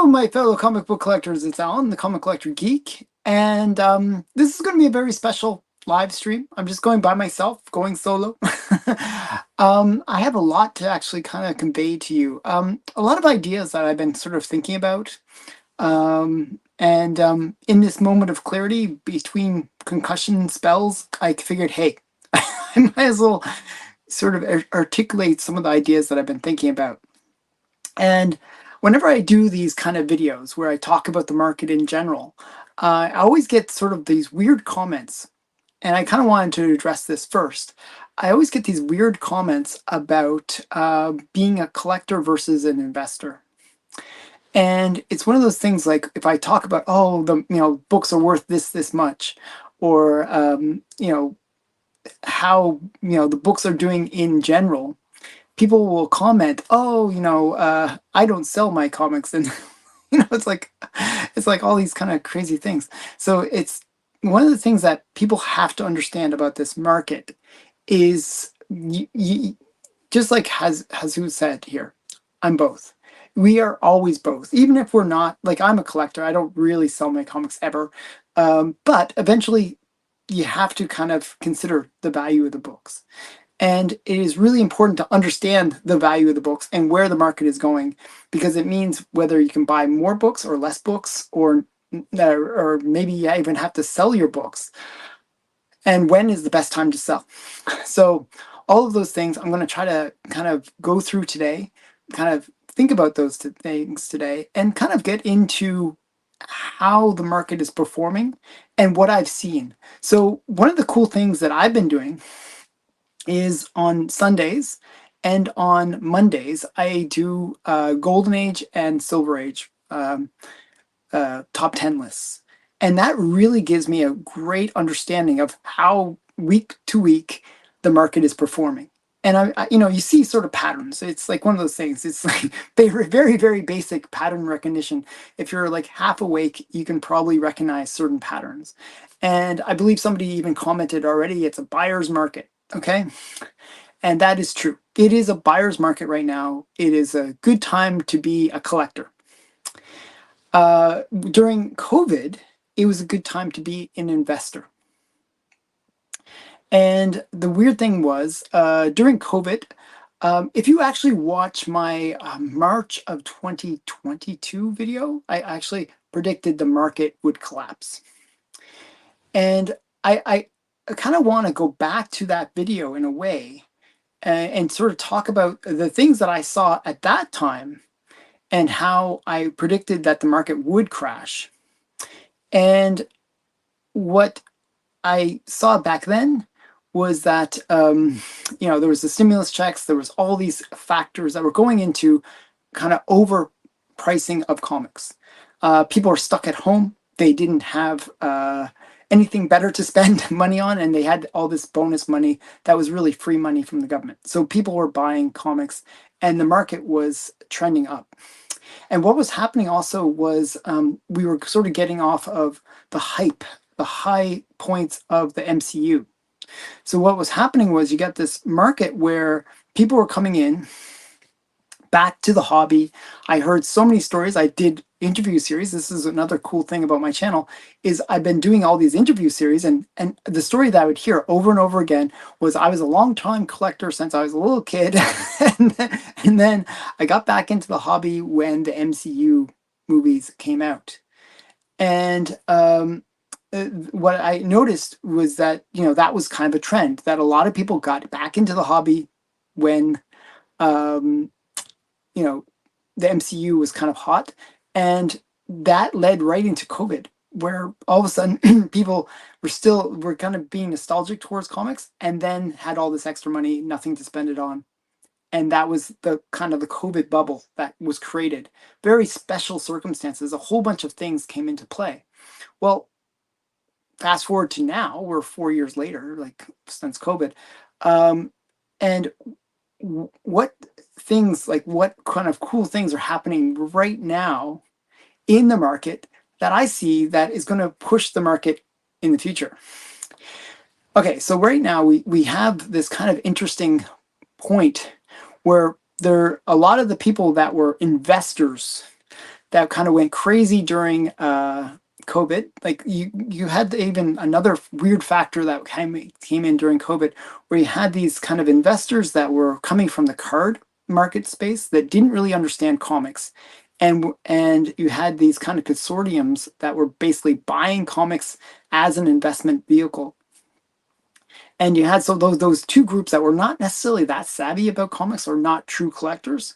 Hello, my fellow comic book collectors. It's Alan, the Comic Collector Geek, and this is going to be a very special live stream. I'm just going by myself, going solo. I have a lot to actually kind of convey to you. A lot of ideas that I've been sort of thinking about. And in this moment of clarity between concussion spells, I figured, hey, I might as well sort of articulate some of the ideas that I've been thinking about. And whenever I do these kind of videos where I talk about the market in general, I always get sort of these weird comments. And I kind of wanted to address this first. I always get these weird comments about being a collector versus an investor. And it's one of those things like if I talk about, oh, the books are worth this much, or how the books are doing in general, people will comment, oh, I don't sell my comics, and it's like all these kind of crazy things. So it's one of the things that people have to understand about this market is just like has who said here, I'm both. We are always both, even if we're not. Like, I'm a collector. I don't really sell my comics ever, but eventually you have to kind of consider the value of the books. And it is really important to understand the value of the books and where the market is going, because it means whether you can buy more books or less books, or maybe you even have to sell your books, and when is the best time to sell. So all of those things I'm going to try to kind of go through today, kind of think about those things today, and kind of get into how the market is performing and what I've seen. So one of the cool things that I've been doing is on Sundays and on Mondays, I do Golden Age and Silver Age top 10 lists. And that really gives me a great understanding of how week to week the market is performing. And you see sort of patterns. It's like one of those things. It's like very, very, very basic pattern recognition. If you're like half awake, you can probably recognize certain patterns. And I believe somebody even commented already, it's a buyer's market. Okay. And that is true. It is a buyer's market right now. It is a good time to be a collector. During COVID, it was a good time to be an investor. And the weird thing was, during COVID, if you actually watch my March of 2022 video, I actually predicted the market would collapse. And I kind of want to go back to that video in a way and sort of talk about the things that I saw at that time and how I predicted that the market would crash. And what I saw back then was that, there was the stimulus checks, there was all these factors that were going into kind of overpricing of comics. People were stuck at home. They didn't have anything better to spend money on, and they had all this bonus money that was really free money from the government. So people were buying comics, and the market was trending up. And what was happening also was we were sort of getting off of the hype, the high points of the MCU. So what was happening was you got this market where people were coming in back to the hobby. I heard so many stories. I did interview series. This is another cool thing about my channel, is I've been doing all these interview series, and the story that I would hear over and over again was I was a long time collector since I was a little kid, and then I got back into the hobby when the MCU movies came out. And what I noticed was that that was kind of a trend, that a lot of people got back into the hobby when the MCU was kind of hot, and that led right into COVID, where all of a sudden people were kind of being nostalgic towards comics, and then had all this extra money, nothing to spend it on. And that was the kind of the COVID bubble that was created. Very special circumstances. A whole bunch of things came into play. Well, fast forward to now, we're 4 years later, like since COVID. And what kind of cool things are happening right now in the market that I see that is going to push the market in the future? Okay, so right now we have this kind of interesting point where a lot of the people that were investors that kind of went crazy during COVID. Like you had even another weird factor that came in during COVID, where you had these kind of investors that were coming from the card market space that didn't really understand comics. And you had these kind of consortiums that were basically buying comics as an investment vehicle. And you had so those two groups that were not necessarily that savvy about comics or not true collectors,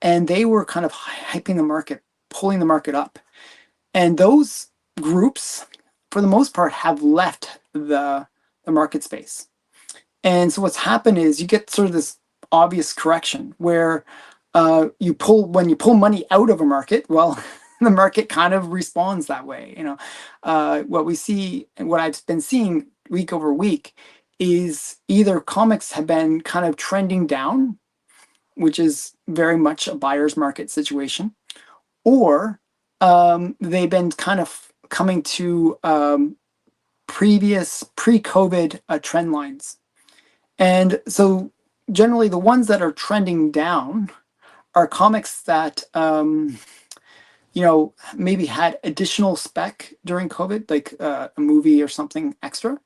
and they were kind of hyping the market, pulling the market up. And those groups, for the most part, have left the market space. And so what's happened is you get sort of this obvious correction where when you pull money out of a market, well, the market kind of responds that way. What we see and what I've been seeing week over week is either comics have been kind of trending down, which is very much a buyer's market situation, or they've been kind of coming to previous pre-COVID trend lines. And so generally the ones that are trending down are comics that maybe had additional spec during COVID, like a movie or something extra.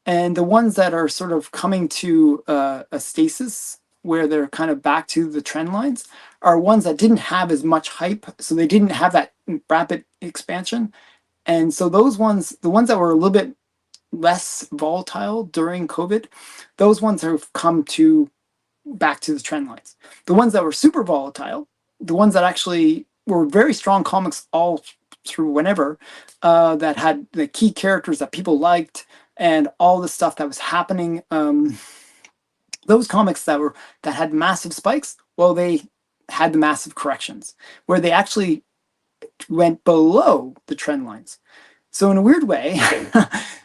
And the ones that are sort of coming to a stasis where they're kind of back to the trend lines are ones that didn't have as much hype. So they didn't have that rapid expansion. And so those ones, the ones that were a little bit less volatile during COVID, those ones have come to back to the trend lines. The ones that were super volatile, the ones that actually were very strong comics all through whenever, that had the key characters that people liked and all the stuff that was happening, those comics that had massive spikes, well, they had the massive corrections where they actually went below the trend lines. So in a weird way,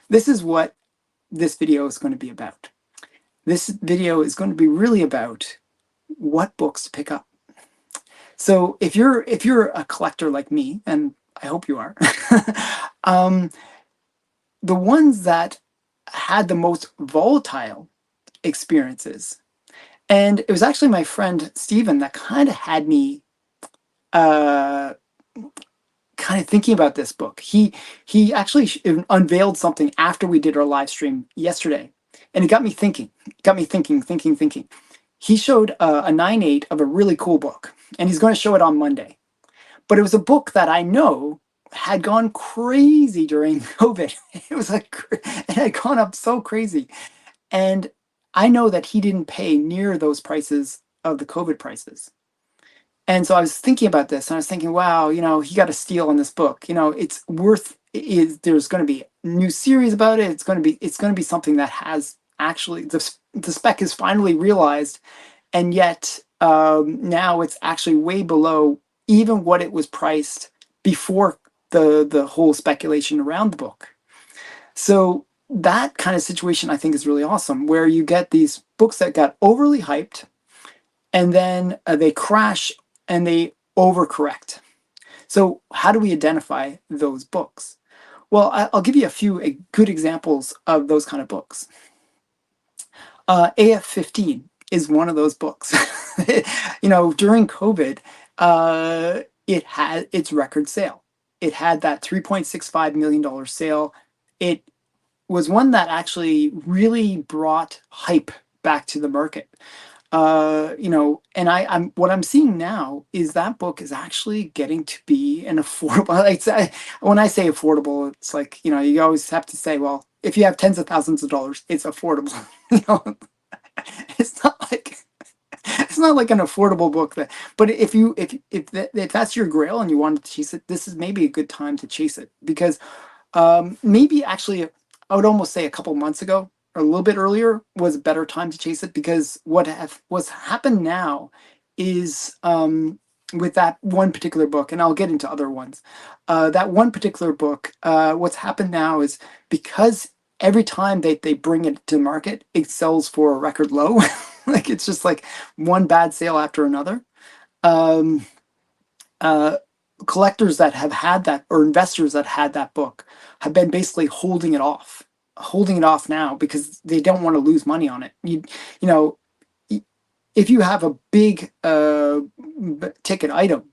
this is what this video is going to be about. This video is going to be really about what books to pick up. So if you're a collector like me, and I hope you are, the ones that had the most volatile experiences, and it was actually my friend Steven that kind of had me kind of thinking about this book. He actually unveiled something after we did our live stream yesterday, and it got me thinking. Thinking. He showed a 9/8 of a really cool book, and he's going to show it on Monday. But it was a book that I know had gone crazy during COVID. It was like it had gone up so crazy, and I know that he didn't pay near those prices of the COVID prices. And so I was thinking about this, and I was thinking, wow, he got a steal on this book. It's worth. There's going to be a new series about it. It's going to be something that has actually the spec is finally realized, and yet now it's actually way below even what it was priced before the whole speculation around the book. So that kind of situation I think is really awesome, where you get these books that got overly hyped, and then they crash and they overcorrect. So how do we identify those books? Well, I'll give you a few good examples of those kind of books. AF-15 is one of those books. During COVID, it had its record sale. It had that $3.65 million sale. It was one that actually really brought hype back to the market. And I'm what I'm seeing now is that book is actually getting to be an affordable. When I say affordable, it's like, you always have to say, well, if you have tens of thousands of dollars, it's affordable. It's not like an affordable book but if that's your grail and you want to chase it, this is maybe a good time to chase it, because maybe actually I would almost say a couple months ago or a little bit earlier was a better time to chase it, because what's happened now is with that one particular book, and I'll get into other ones, that one particular book, what's happened now is because every time they bring it to market, it sells for a record low. Like it's just like one bad sale after another. Um, Collectors that have had that, or investors that had that book, have been basically holding it off now because they don't want to lose money on it. If you have a big ticket item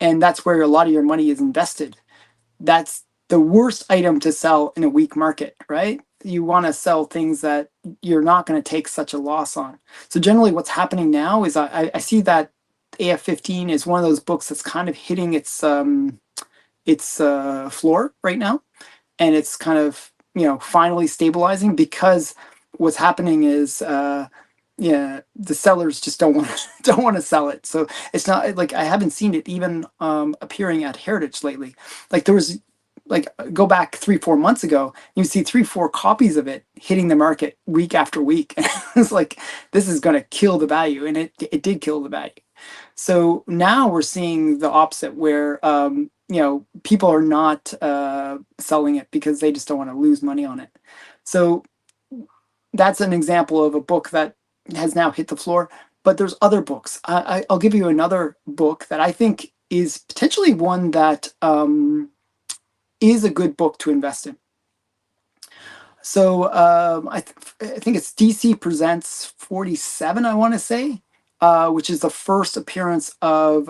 and that's where a lot of your money is invested. That's the worst item to sell in a weak market, right? You want to sell things that you're not going to take such a loss on. So generally what's happening now is I see that AF15 is one of those books that's kind of hitting its floor right now, and it's kind of, finally stabilizing, because what's happening is yeah, the sellers just don't want don't want to sell it. So it's not like, I haven't seen it even appearing at Heritage lately. Like there was, like, go back 3 4 months ago, you see 3 4 copies of it hitting the market week after week. It's like, this is going to kill the value, and it did kill the value. So now we're seeing the opposite, where people are not selling it because they just don't want to lose money on it. So that's an example of a book that has now hit the floor. But there's other books. I'll give you another book that I think is potentially one that is a good book to invest in. So I think it's DC Presents 47, I want to say, which is the first appearance of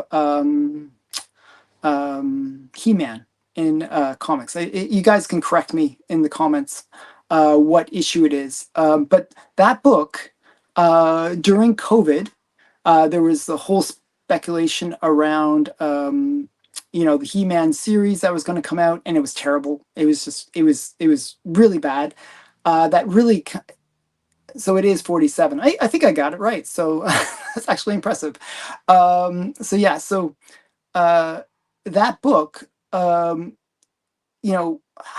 He-Man in comics. You guys can correct me in the comments what issue it is. But that book, during COVID, there was the whole speculation around the He-Man series that was going to come out, and it was terrible. It was really bad. That really So it is 47. I think I got it right. So that's actually impressive. So yeah, so uh, that book,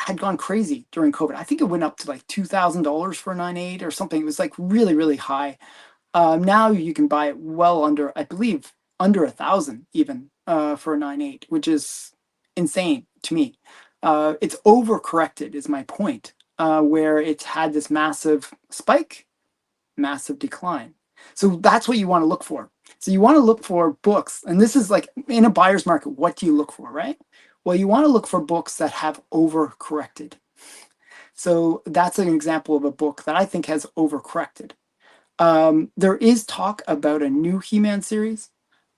had gone crazy during COVID. I think it went up to like $2,000 for a 9.8 or something. It was like really, really high. Now you can buy it well under, I believe, under 1,000 even for a 9.8, which is insane to me. It's overcorrected, is my point, where it's had this massive spike, massive decline. So that's what you want to look for. So you want to look for books, and this is like in a buyer's market, what do you look for, right? Well, you want to look for books that have overcorrected. So that's an example of a book that I think has overcorrected. There is talk about a new He-Man series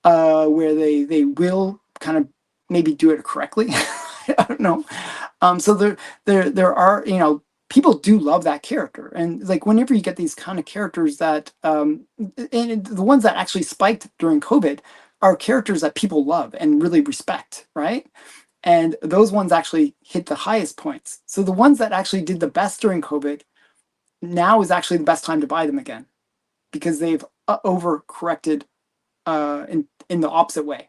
where they will kind of maybe do it correctly. I don't know. So there are, people do love that character, and like whenever you get these kind of characters that and the ones that actually spiked during COVID are characters that people love and really respect, right? And those ones actually hit the highest points. So the ones that actually did the best during COVID, now is actually the best time to buy them again, because they've overcorrected in the opposite way.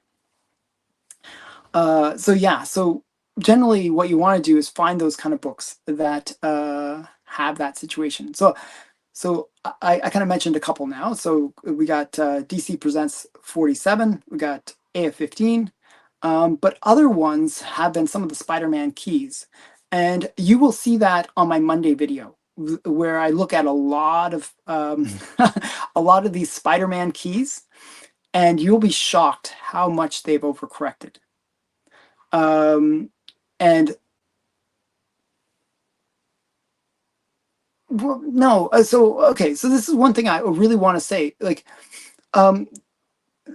So yeah, so generally what you want to do is find those kind of books that have that situation. So I kind of mentioned a couple now. So we got DC Presents 47, we got AF15, but other ones have been some of the Spider-Man keys. And you will see that on my Monday video, where I look at a lot of a lot of these Spider-Man keys, and you'll be shocked how much they've overcorrected. And well, no, so okay, so this is one thing I really want to say. Like, the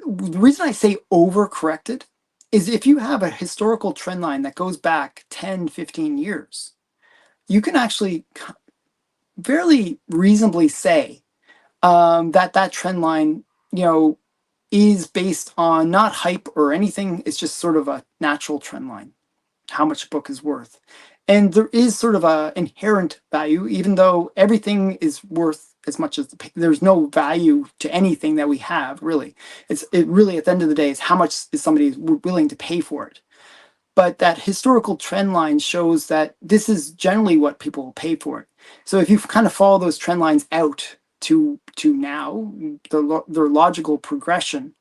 reason I say overcorrected is if you have a historical trend line that goes back 10, 15 years, you can actually fairly reasonably say that trend line, is based on not hype or anything. It's just sort of a natural trend line, how much a book is worth. And there is sort of a inherent value, even though everything is worth as much as there's no value to anything that we have, really. It really, at the end of the day, is how much is somebody willing to pay for it. But that historical trend line shows that this is generally what people will pay for it. So if you kind of follow those trend lines out to now, their logical progression,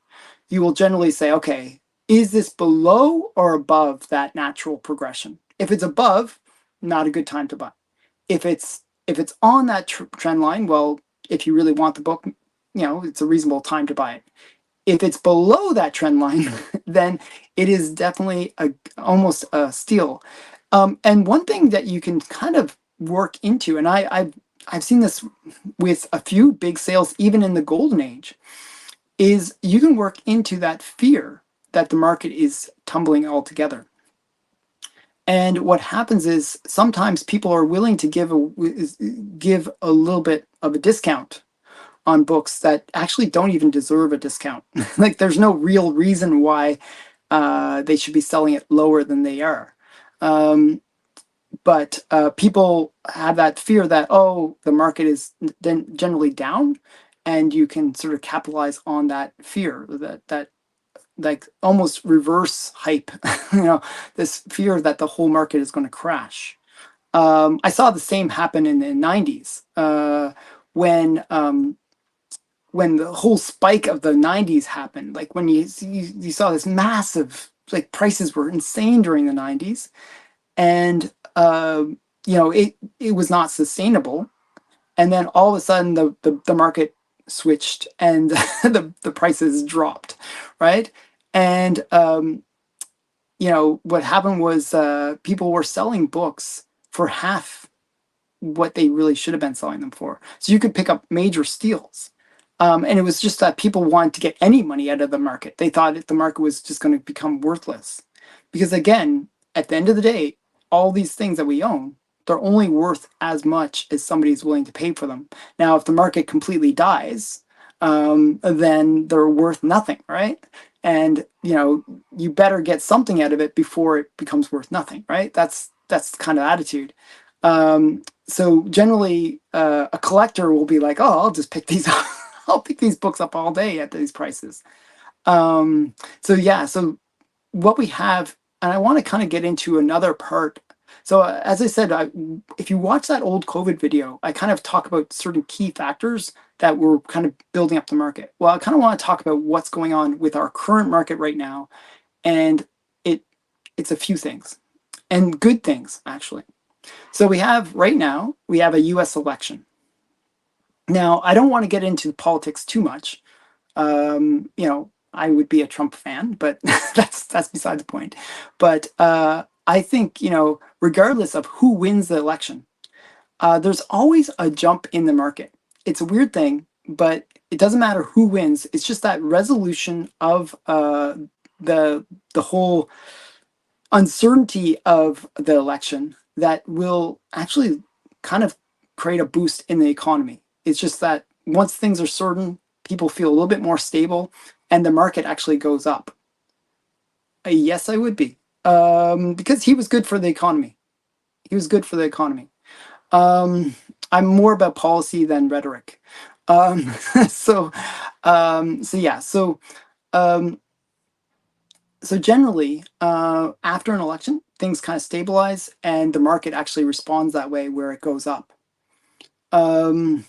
you will generally say, okay, is this below or above that natural progression? If it's above, not a good time to buy. If it's on that trend line, well, if you really want the book, it's a reasonable time to buy it. If it's below that trend line, then it is definitely almost a steal. And one thing that you can kind of work into, and I've seen this with a few big sales, even in the golden age, is you can work into that fear that the market is tumbling altogether. And what happens is sometimes people are willing to give a little bit of a discount on books that actually don't even deserve a discount. Like there's no real reason why they should be selling it lower than they are. Um, but people have that fear that, oh, the market is then generally down, and you can sort of capitalize on that fear, that like almost reverse hype, this fear that the whole market is going to crash. I saw the same happen in the 90s, when when the whole spike of the 90s happened. Like when you saw this massive, like prices were insane during the 90s, and it was not sustainable. And then all of a sudden the market switched, and the prices dropped, right? And what happened was people were selling books for half what they really should have been selling them for. So you could pick up major steals. And it was just that people wanted to get any money out of the market. They thought that the market was just going to become worthless. Because again, at the end of the day, all these things that we own, they're only worth as much as somebody's willing to pay for them. Now, if the market completely dies, then they're worth nothing, right? And you better get something out of it before it becomes worth nothing, right? That's the kind of attitude. So generally, a collector will be like, "Oh, I'll just pick these up. I'll pick these books up all day at these prices." Um, so yeah, so what we have, and I want to kind of get into another part. So as I said, if you watch that old COVID video, I kind of talk about certain key factors that were kind of building up the market. Well, I kind of want to talk about what's going on with our current market right now, and it it's a few things, and good things actually. So right now, we have a US election. Now, I don't want to get into politics too much. I would be a Trump fan, but that's beside the point. But I think, regardless of who wins the election, there's always a jump in the market. It's a weird thing, but it doesn't matter who wins. It's just that resolution of the whole uncertainty of the election that will actually kind of create a boost in the economy. It's just that once things are certain, people feel a little bit more stable, and the market actually goes up. Yes, I would be, because he was good for the economy. He was good for the economy. Um, I'm more about policy than rhetoric. Um, so, so yeah, um, so generally, after an election, things kind of stabilize, and the market actually responds that way, where it goes up. Um,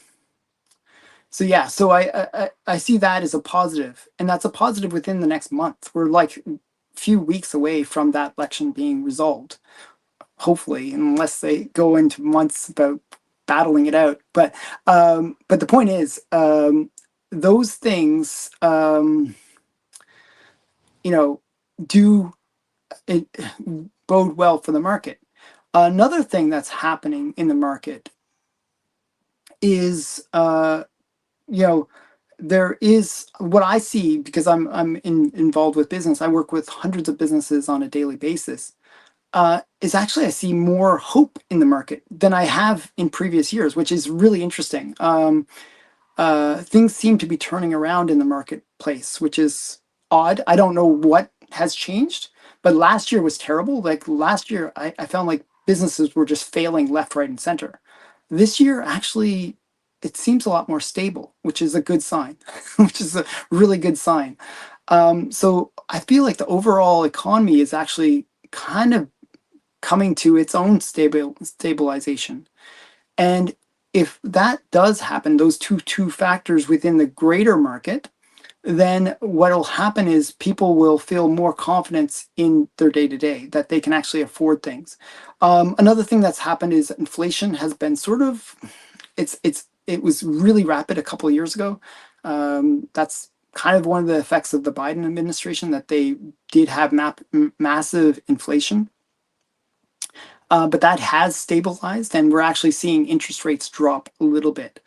so yeah, so I see that as a positive, and that's a positive within the next month. We're like a few weeks away from that election being resolved, hopefully, unless they go into months about battling it out. But the point is, those things, you know, do it bode well for the market. Another thing that's happening in the market is, there is what I see, because involved with business. I work with hundreds of businesses on a daily basis. Is actually I see more hope in the market than I have in previous years, which is really interesting. Things seem to be turning around in the marketplace, which is odd. I don't know what has changed, but last year was terrible. Like last year, I found like businesses were just failing left, right, and center. This year, actually, it seems a lot more stable, which is a good sign, which is a really good sign. So I feel like the overall economy is actually kind of coming to its own stabilization. And if that does happen, those two factors within the greater market, then what will happen is people will feel more confidence in their day to day, that they can actually afford things. Another thing that's happened is inflation has been sort of, it was really rapid a couple of years ago. That's kind of one of the effects of the Biden administration, that they did have massive inflation. But that has stabilized, and we're actually seeing interest rates drop a little bit.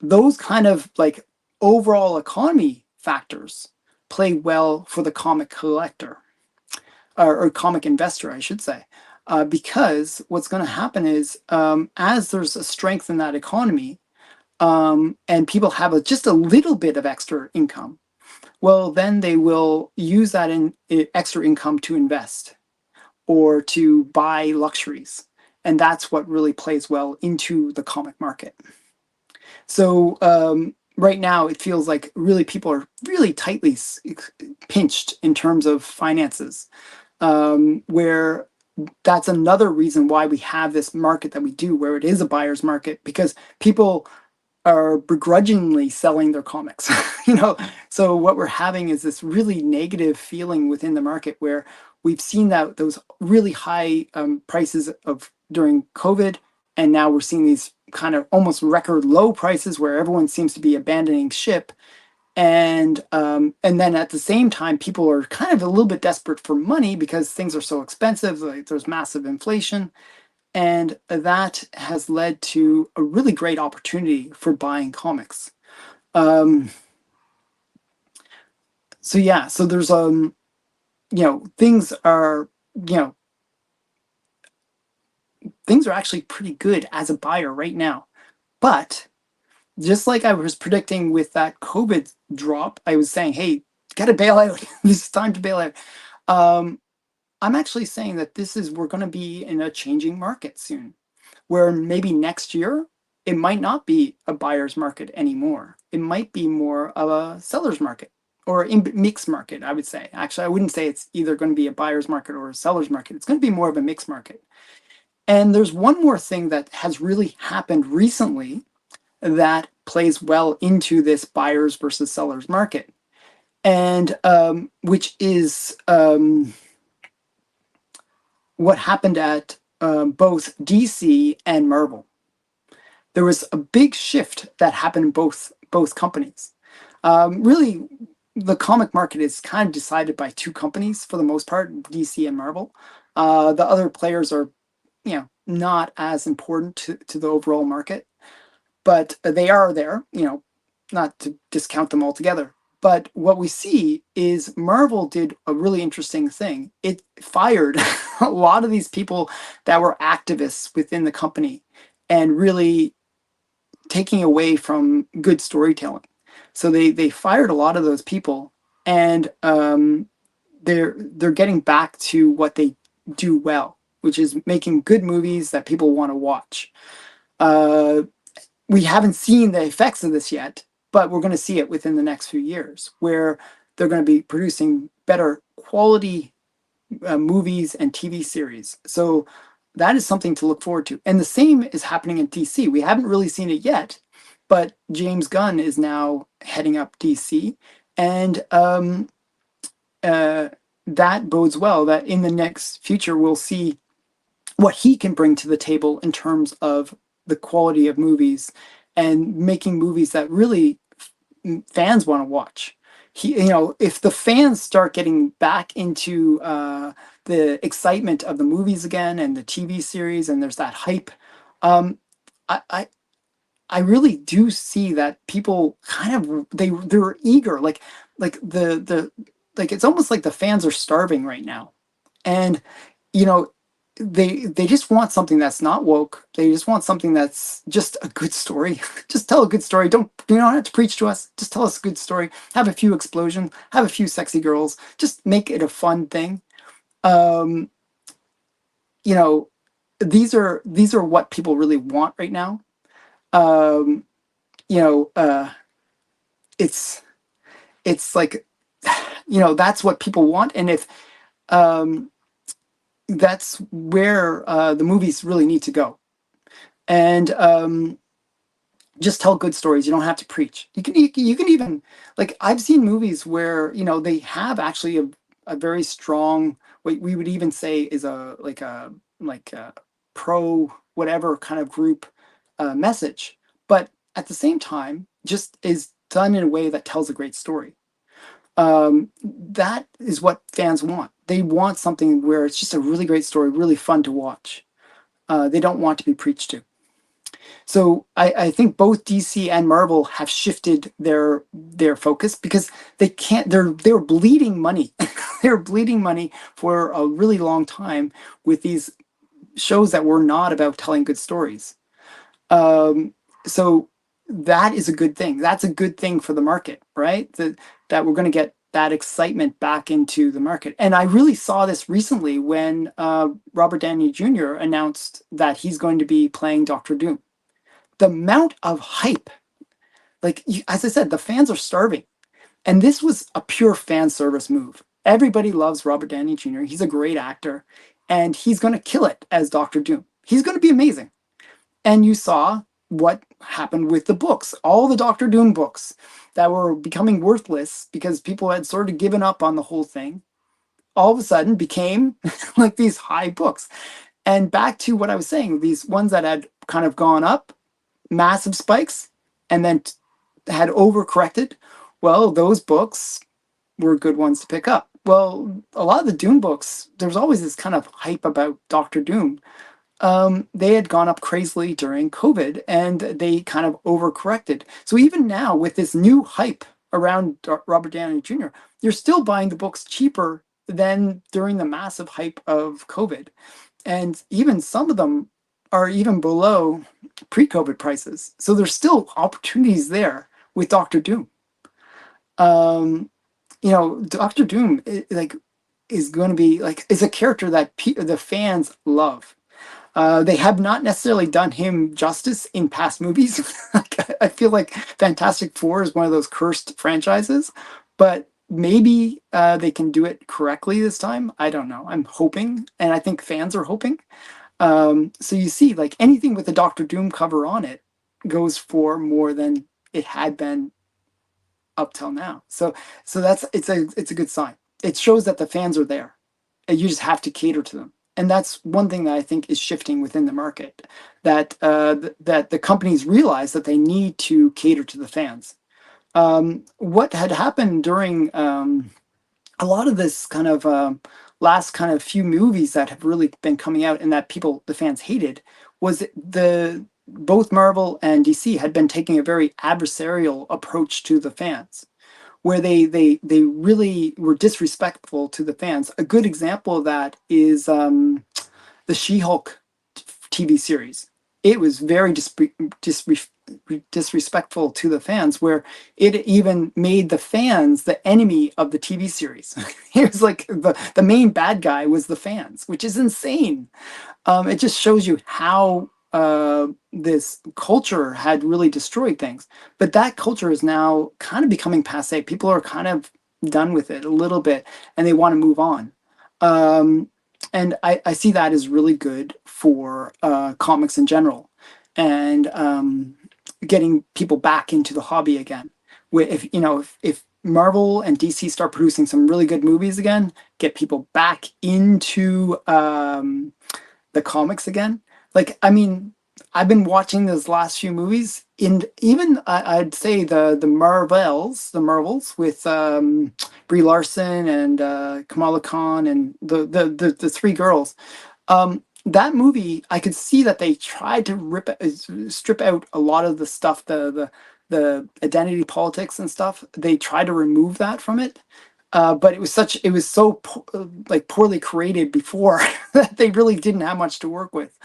Those kind of like overall economy factors play well for the comic collector, or comic investor, I should say. Because what's going to happen is, as there's a strength in that economy, and people have just a little bit of extra income, well, then they will use that extra income to invest or to buy luxuries. And that's what really plays well into the comic market. So right now, it feels like really people are really tightly pinched in terms of finances, where that's another reason why we have this market that we do, where it is a buyer's market, because people are begrudgingly selling their comics. you know, so what we're having is this really negative feeling within the market, where we've seen that those really high prices of during COVID, and now we're seeing these kind of almost record low prices where everyone seems to be abandoning ship. And then at the same time, people are kind of a little bit desperate for money because things are so expensive. Like there's massive inflation, and that has led to a really great opportunity for buying comics. Um, so yeah, so there's things are you know things are actually pretty good as a buyer right now. But just like I was predicting with that COVID drop, I was saying, hey, gotta bail out. This is time to bail out. Um, I'm actually saying that we're going to be in a changing market soon, where maybe next year it might not be a buyer's market anymore. It might be more of a seller's market or a mixed market, I would say. Actually, I wouldn't say it's either going to be a buyer's market or a seller's market. It's going to be more of a mixed market. And there's one more thing that has really happened recently that plays well into this buyers versus sellers market, and which is what happened at both DC and Marvel. There was a big shift that happened in both companies. Really, the comic market is kind of decided by two companies for the most part, DC and Marvel. The other players are, not as important to the overall market, but they are there. Not to discount them altogether. But what we see is Marvel did a really interesting thing. It fired a lot of these people that were activists within the company and really taking away from good storytelling. So they fired a lot of those people, and they're getting back to what they do well, which is making good movies that people want to watch. Uh, we haven't seen the effects of this yet, but we're going to see it within the next few years, where they're going to be producing better quality movies and TV series. So that is something to look forward to. And the same is happening in DC. We haven't really seen it yet, but James Gunn is now heading up DC, and uh, that bodes well that in the next future we'll see what he can bring to the table in terms of the quality of movies and making movies that really fans want to watch. If the fans start getting back into the excitement of the movies again and the TV series, and there's that hype, um, I, I I really do see that people kind of they're eager, the like it's almost like the fans are starving right now, and you know they just want something that's not woke. They just want something that's just a good story. Just tell a good story. You don't have to preach to us. Just tell us a good story. Have a few explosions. Have a few sexy girls. Just make it a fun thing. Um, you know, these are what people really want right now. Um, you know, it's it's like that's what people want, and if um, that's where the movies really need to go. And just tell good stories. You don't have to preach. You can even, like, I've seen movies where they have actually a very strong, what we would even say is a pro whatever kind of group message, but at the same time just is done in a way that tells a great story. That is what fans want. They want something where it's just a really great story, really fun to watch. They don't want to be preached to. So I think both DC and Marvel have shifted their focus because they can't. They're bleeding money. They're bleeding money for a really long time with these shows that were not about telling good stories. Um, so that is a good thing. That's a good thing for the market, right? That we're going to get that excitement back into the market. And I really saw this recently when Robert Downey Jr. announced that he's going to be playing Doctor Doom. The amount of hype, like as I said, the fans are starving, and this was a pure fan service move. Everybody loves Robert Downey Jr. He's a great actor, and he's going to kill it as Doctor Doom. He's going to be amazing. And you saw what happened with the books, all the Doctor Doom books that were becoming worthless because people had sort of given up on the whole thing, all of a sudden became like these high books. And back to what I was saying, these ones that had kind of gone up, massive spikes, and then had overcorrected. Well, those books were good ones to pick up. Well, a lot of the Doom books, there's always this kind of hype about Doctor Doom. They had gone up crazily during COVID and they kind of overcorrected. So even now, with this new hype around Robert Downey Jr., you're still buying the books cheaper than during the massive hype of COVID. And even some of them are even below pre-COVID prices. So there's still opportunities there with Doctor Doom. Um, Doctor Doom like is going to be like is a character that the fans love. They have not necessarily done him justice in past movies. Like, I feel like Fantastic Four is one of those cursed franchises, but maybe they can do it correctly this time. I don't know. I'm hoping, and I think fans are hoping. So you see, like anything with the Doctor Doom cover on it goes for more than it had been up till now. So that's it's a good sign. It shows that the fans are there, and you just have to cater to them. And that's one thing that I think is shifting within the market. That that the companies realize that they need to cater to the fans. What had happened during a lot of this kind of last kind of few movies that have really been coming out and that the fans hated was the both Marvel and DC had been taking a very adversarial approach to the fans where they really were disrespectful to the fans. A good example of that is the She-Hulk TV series. It was very disrespectful to the fans, where it even made the fans the enemy of the TV series. It was like the main bad guy was the fans, which is insane. It just shows you how this culture had really destroyed things. But that culture is now kind of becoming passe. People are kind of done with it a little bit, and they want to move on. Um, and I see that as really good for comics in general, and getting people back into the hobby again. If if Marvel and DC start producing some really good movies again, get people back into the comics again. Like, I mean, I've been watching those last few movies, and even I'd say the Marvels with Brie Larson and Kamala Khan and the three girls. That movie, I could see that they tried to strip out a lot of the stuff, the identity politics and stuff. They tried to remove that from it, but it was so like poorly created before that they really didn't have much to work with.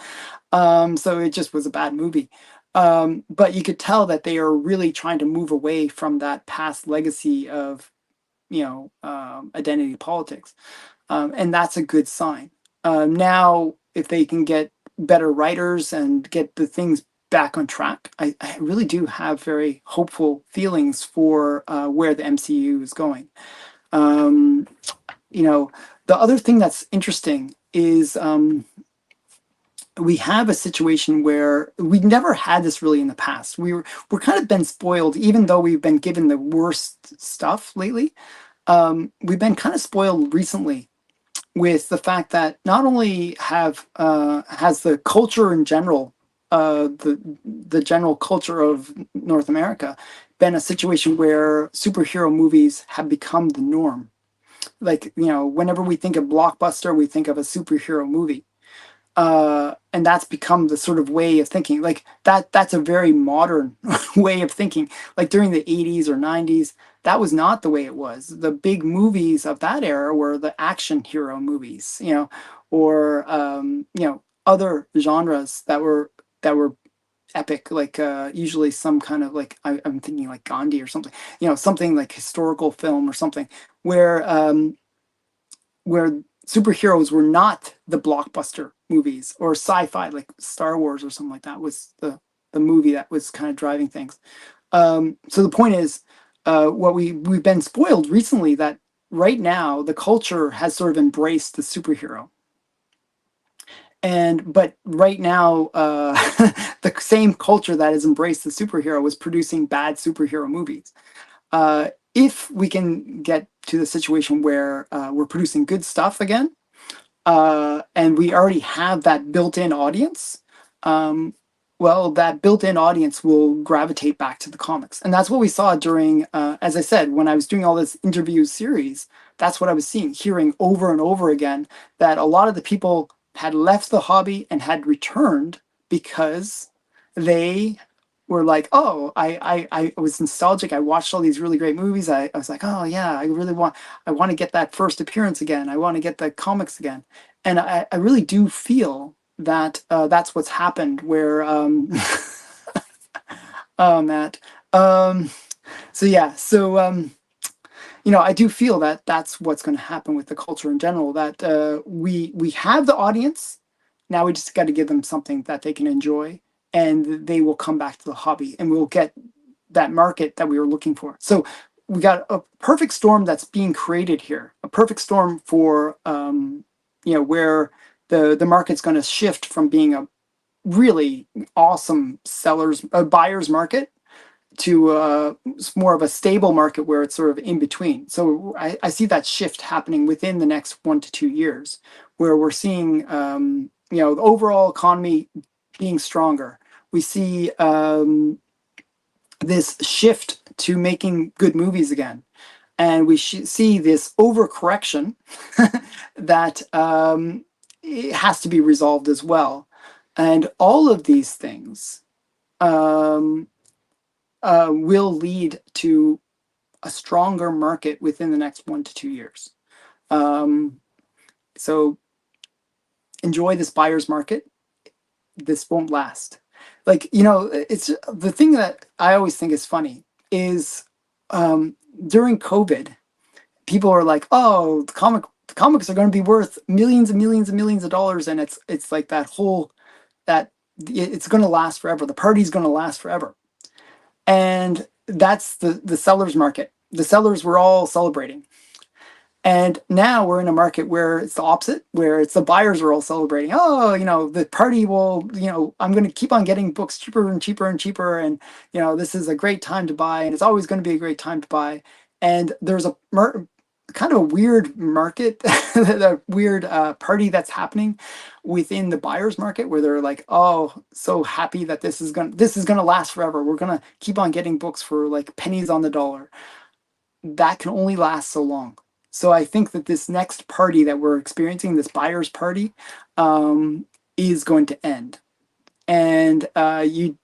So it just was a bad movie. But you could tell that they are really trying to move away from that past legacy of identity politics, and that's a good sign. Now, if they can get better writers and get the things back on track, I really do have very hopeful feelings for where the MCU is going. Um, the other thing that's interesting is we have a situation where we never had this really in the past. We're kind of been spoiled, even though we've been given the worst stuff lately. We've been kind of spoiled recently with the fact that not only has the culture in general, the general culture of North America, been a situation where superhero movies have become the norm. Like, whenever we think of blockbuster, we think of a superhero movie. And that's become the sort of way of thinking. Like that's a very modern way of thinking. Like during the 80s or 90s, that was not the way it was. The big movies of that era were the action hero movies, or other genres that were epic, like usually some kind of like I'm thinking like Gandhi or something, something like historical film or something where where superheroes were not the blockbuster movies, or sci-fi like Star Wars or something like that was the movie that was kind of driving things. So the point is, what we've been spoiled recently that right now the culture has sort of embraced the superhero. And but right now, the same culture that has embraced the superhero is producing bad superhero movies. If we can get to the situation where we're producing good stuff again, and we already have that built-in audience, um, well, that built-in audience will gravitate back to the comics, and that's what we saw during, as I said, when I was doing all this interview series. That's what I was seeing, hearing over and over again that a lot of the people had left the hobby and had returned because they were like, oh, I was nostalgic. I watched all these really great movies. I was like, oh yeah, I want to get that first appearance again. I want to get the comics again. And I really do feel that that's what's happened where, oh, Matt. Um, so yeah, so, I do feel that that's what's going to happen with the culture in general, that we have the audience. Now we just got to give them something that they can enjoy, and they will come back to the hobby, and we'll get that market that we were looking for. So we got a perfect storm that's being created here, a perfect storm for where the market's going to shift from being a really awesome buyer's market to more of a stable market where it's sort of in between. So I see that shift happening within the next 1 to 2 years, where we're seeing the overall economy being stronger. We see this shift to making good movies again, and we see this overcorrection that it has to be resolved as well. And all of these things um, will lead to a stronger market within the next 1 to 2 years. Um, so enjoy this buyer's market. This won't last. Like, it's the thing that I always think is funny is during COVID, people are like, oh, the comics are going to be worth millions and millions and millions of dollars. And it's like that it's going to last forever. The party's going to last forever. And that's the seller's market. The sellers were all celebrating. And now we're in a market where it's the opposite, where it's the buyers are all celebrating. Oh, the party will, I'm going to keep on getting books cheaper and cheaper and cheaper. And, this is a great time to buy. And it's always going to be a great time to buy. And there's kind of a weird market, a weird party that's happening within the buyer's market, where they're like, oh, so happy that this is gonna last forever. We're gonna keep on getting books for like pennies on the dollar. That can only last so long. So I think that this next party that we're experiencing, this buyer's party, um, is going to end. And you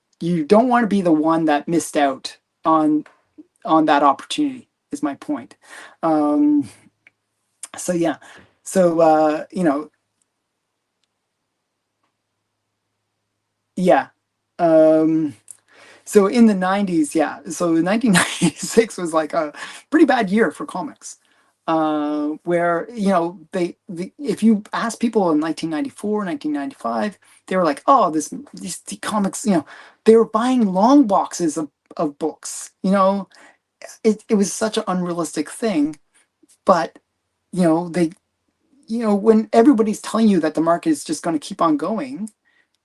don't want to be the one that missed out on that opportunity. Is my point. Um, so yeah, so yeah. Um, so in the 90s, yeah. So 1996 was like a pretty bad year for comics. Where if you ask people in 1994, 1995, they were like, oh, these comics, they were buying long boxes of books. It was such an unrealistic thing, but they when everybody's telling you that the market is just going to keep on going,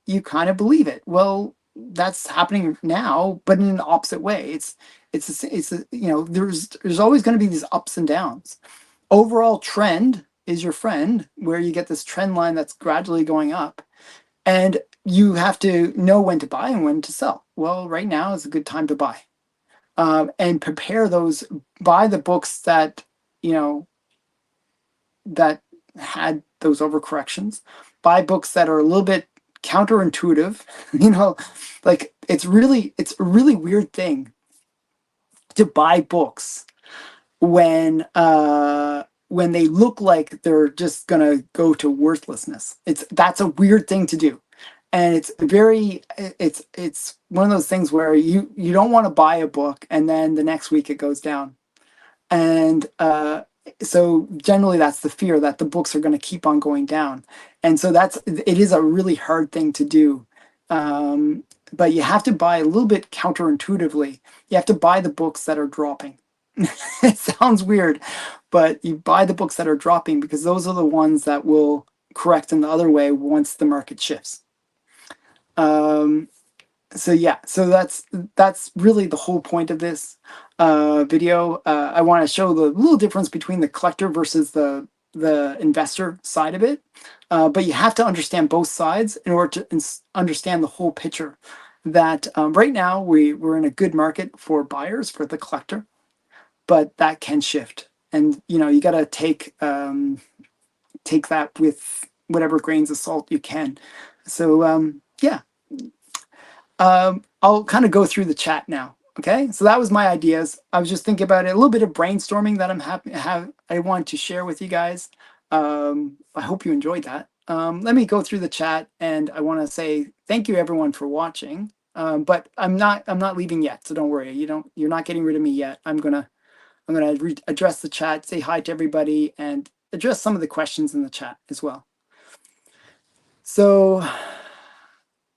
you kind of believe it. Well, that's happening now, but in an opposite way. There's always going to be these ups and downs. Overall trend is your friend, where you get this trend line that's gradually going up, and you have to know when to buy and when to sell. Well, right now is a good time to buy, and buy the books that you know that had those overcorrections. Buy books that are a little bit counterintuitive. You know, like it's a really weird thing to buy books when they look like they're just gonna go to worthlessness. That's a weird thing to do. And it's one of those things where you don't want to buy a book and then the next week it goes down. And so generally that's the fear that the books are going to keep on going down. And so it is a really hard thing to do. But you have to buy a little bit counterintuitively. You have to buy the books that are dropping. It sounds weird, but you buy the books that are dropping because those are the ones that will correct in the other way once the market shifts. Um, so yeah, so that's really the whole point of this video. I want to show the little difference between the collector versus the investor side of it. But you have to understand both sides in order to understand the whole picture. That right now we're in a good market for buyers for the collector, but that can shift, and you got to take that with whatever grains of salt you can. So yeah. I'll kind of go through the chat now. Okay, so that was my ideas. I was just thinking about it, a little bit of brainstorming that I want to share with you guys. I hope you enjoyed that. Let me go through the chat, and I want to say thank you everyone for watching. But I'm not leaving yet, so don't worry. You're not getting rid of me yet. I'm gonna address the chat, say hi to everybody, and address some of the questions in the chat as well. So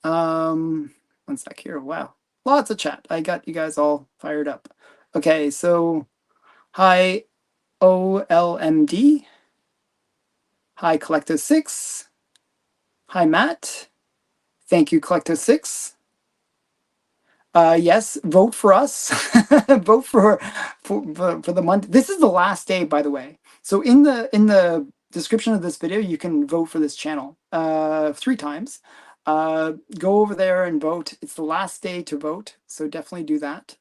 one sec here. Wow. Lots of chat. I got you guys all fired up. Okay, so hi OLMD. Hi Collecto6. Hi Matt. Thank you, Collecto6. Yes, vote for us. Vote for the month. This is the last day, by the way. So in the description of this video, you can vote for this channel 3 times. Go over there and vote. It's the last day to vote, so definitely do that.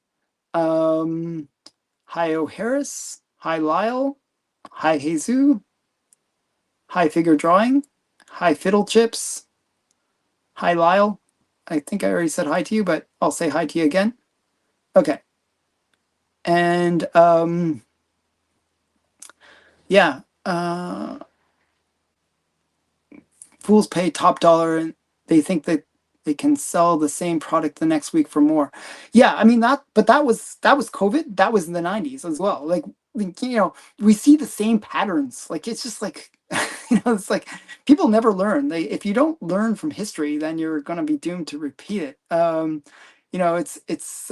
Hi O'Harris. Hi Lyle. Hi Jesus. Hi Figure Drawing. Hi Fiddle Chips. Hi Lyle. I think I already said hi to you, but I'll say hi to you again. Okay. And yeah, fools pay top dollar and they think that they can sell the same product the next week for more. Yeah, I mean but that was COVID. That was in the 90s as well. Like we see the same patterns. Like it's just like it's like people never learn. If you don't learn from history, then you're going to be doomed to repeat it. It's it's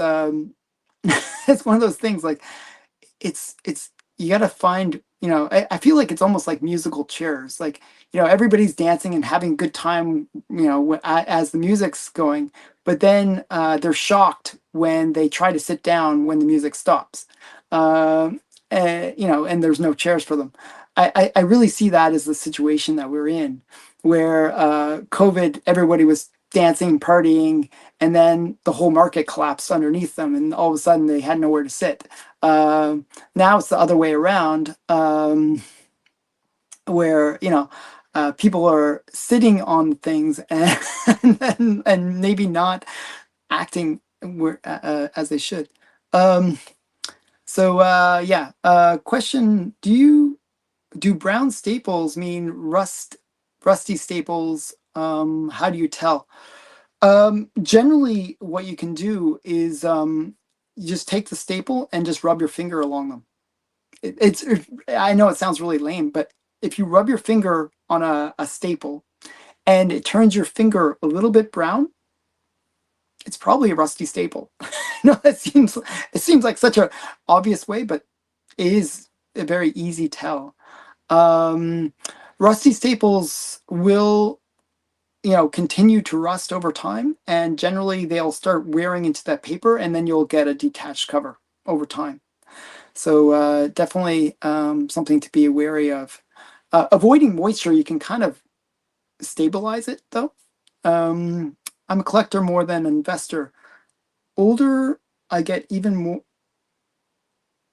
one of those things like it's you got to find I feel like it's almost like musical chairs, like everybody's dancing and having a good time as the music's going, but then they're shocked when they try to sit down when the music stops, and there's no chairs for them. I really see that as the situation that we're in, where COVID, everybody was dancing, partying, and then the whole market collapsed underneath them, and all of a sudden they had nowhere to sit. Now it's the other way around, where people are sitting on things and maybe not acting as they should. Yeah. Question: do brown staples mean rusty staples? How do you tell? Generally, what you can do is you just take the staple and just rub your finger along them. I know it sounds really lame, but if you rub your finger on a staple and it turns your finger a little bit brown, it's probably a rusty staple. No, it seems like such an obvious way, but it is a very easy tell. Rusty staples will continue to rust over time, and generally they'll start wearing into that paper, and then you'll get a detached cover over time. So definitely something to be wary of. Avoiding moisture, you can kind of stabilize it though. I'm a collector more than an investor. Older I get even more.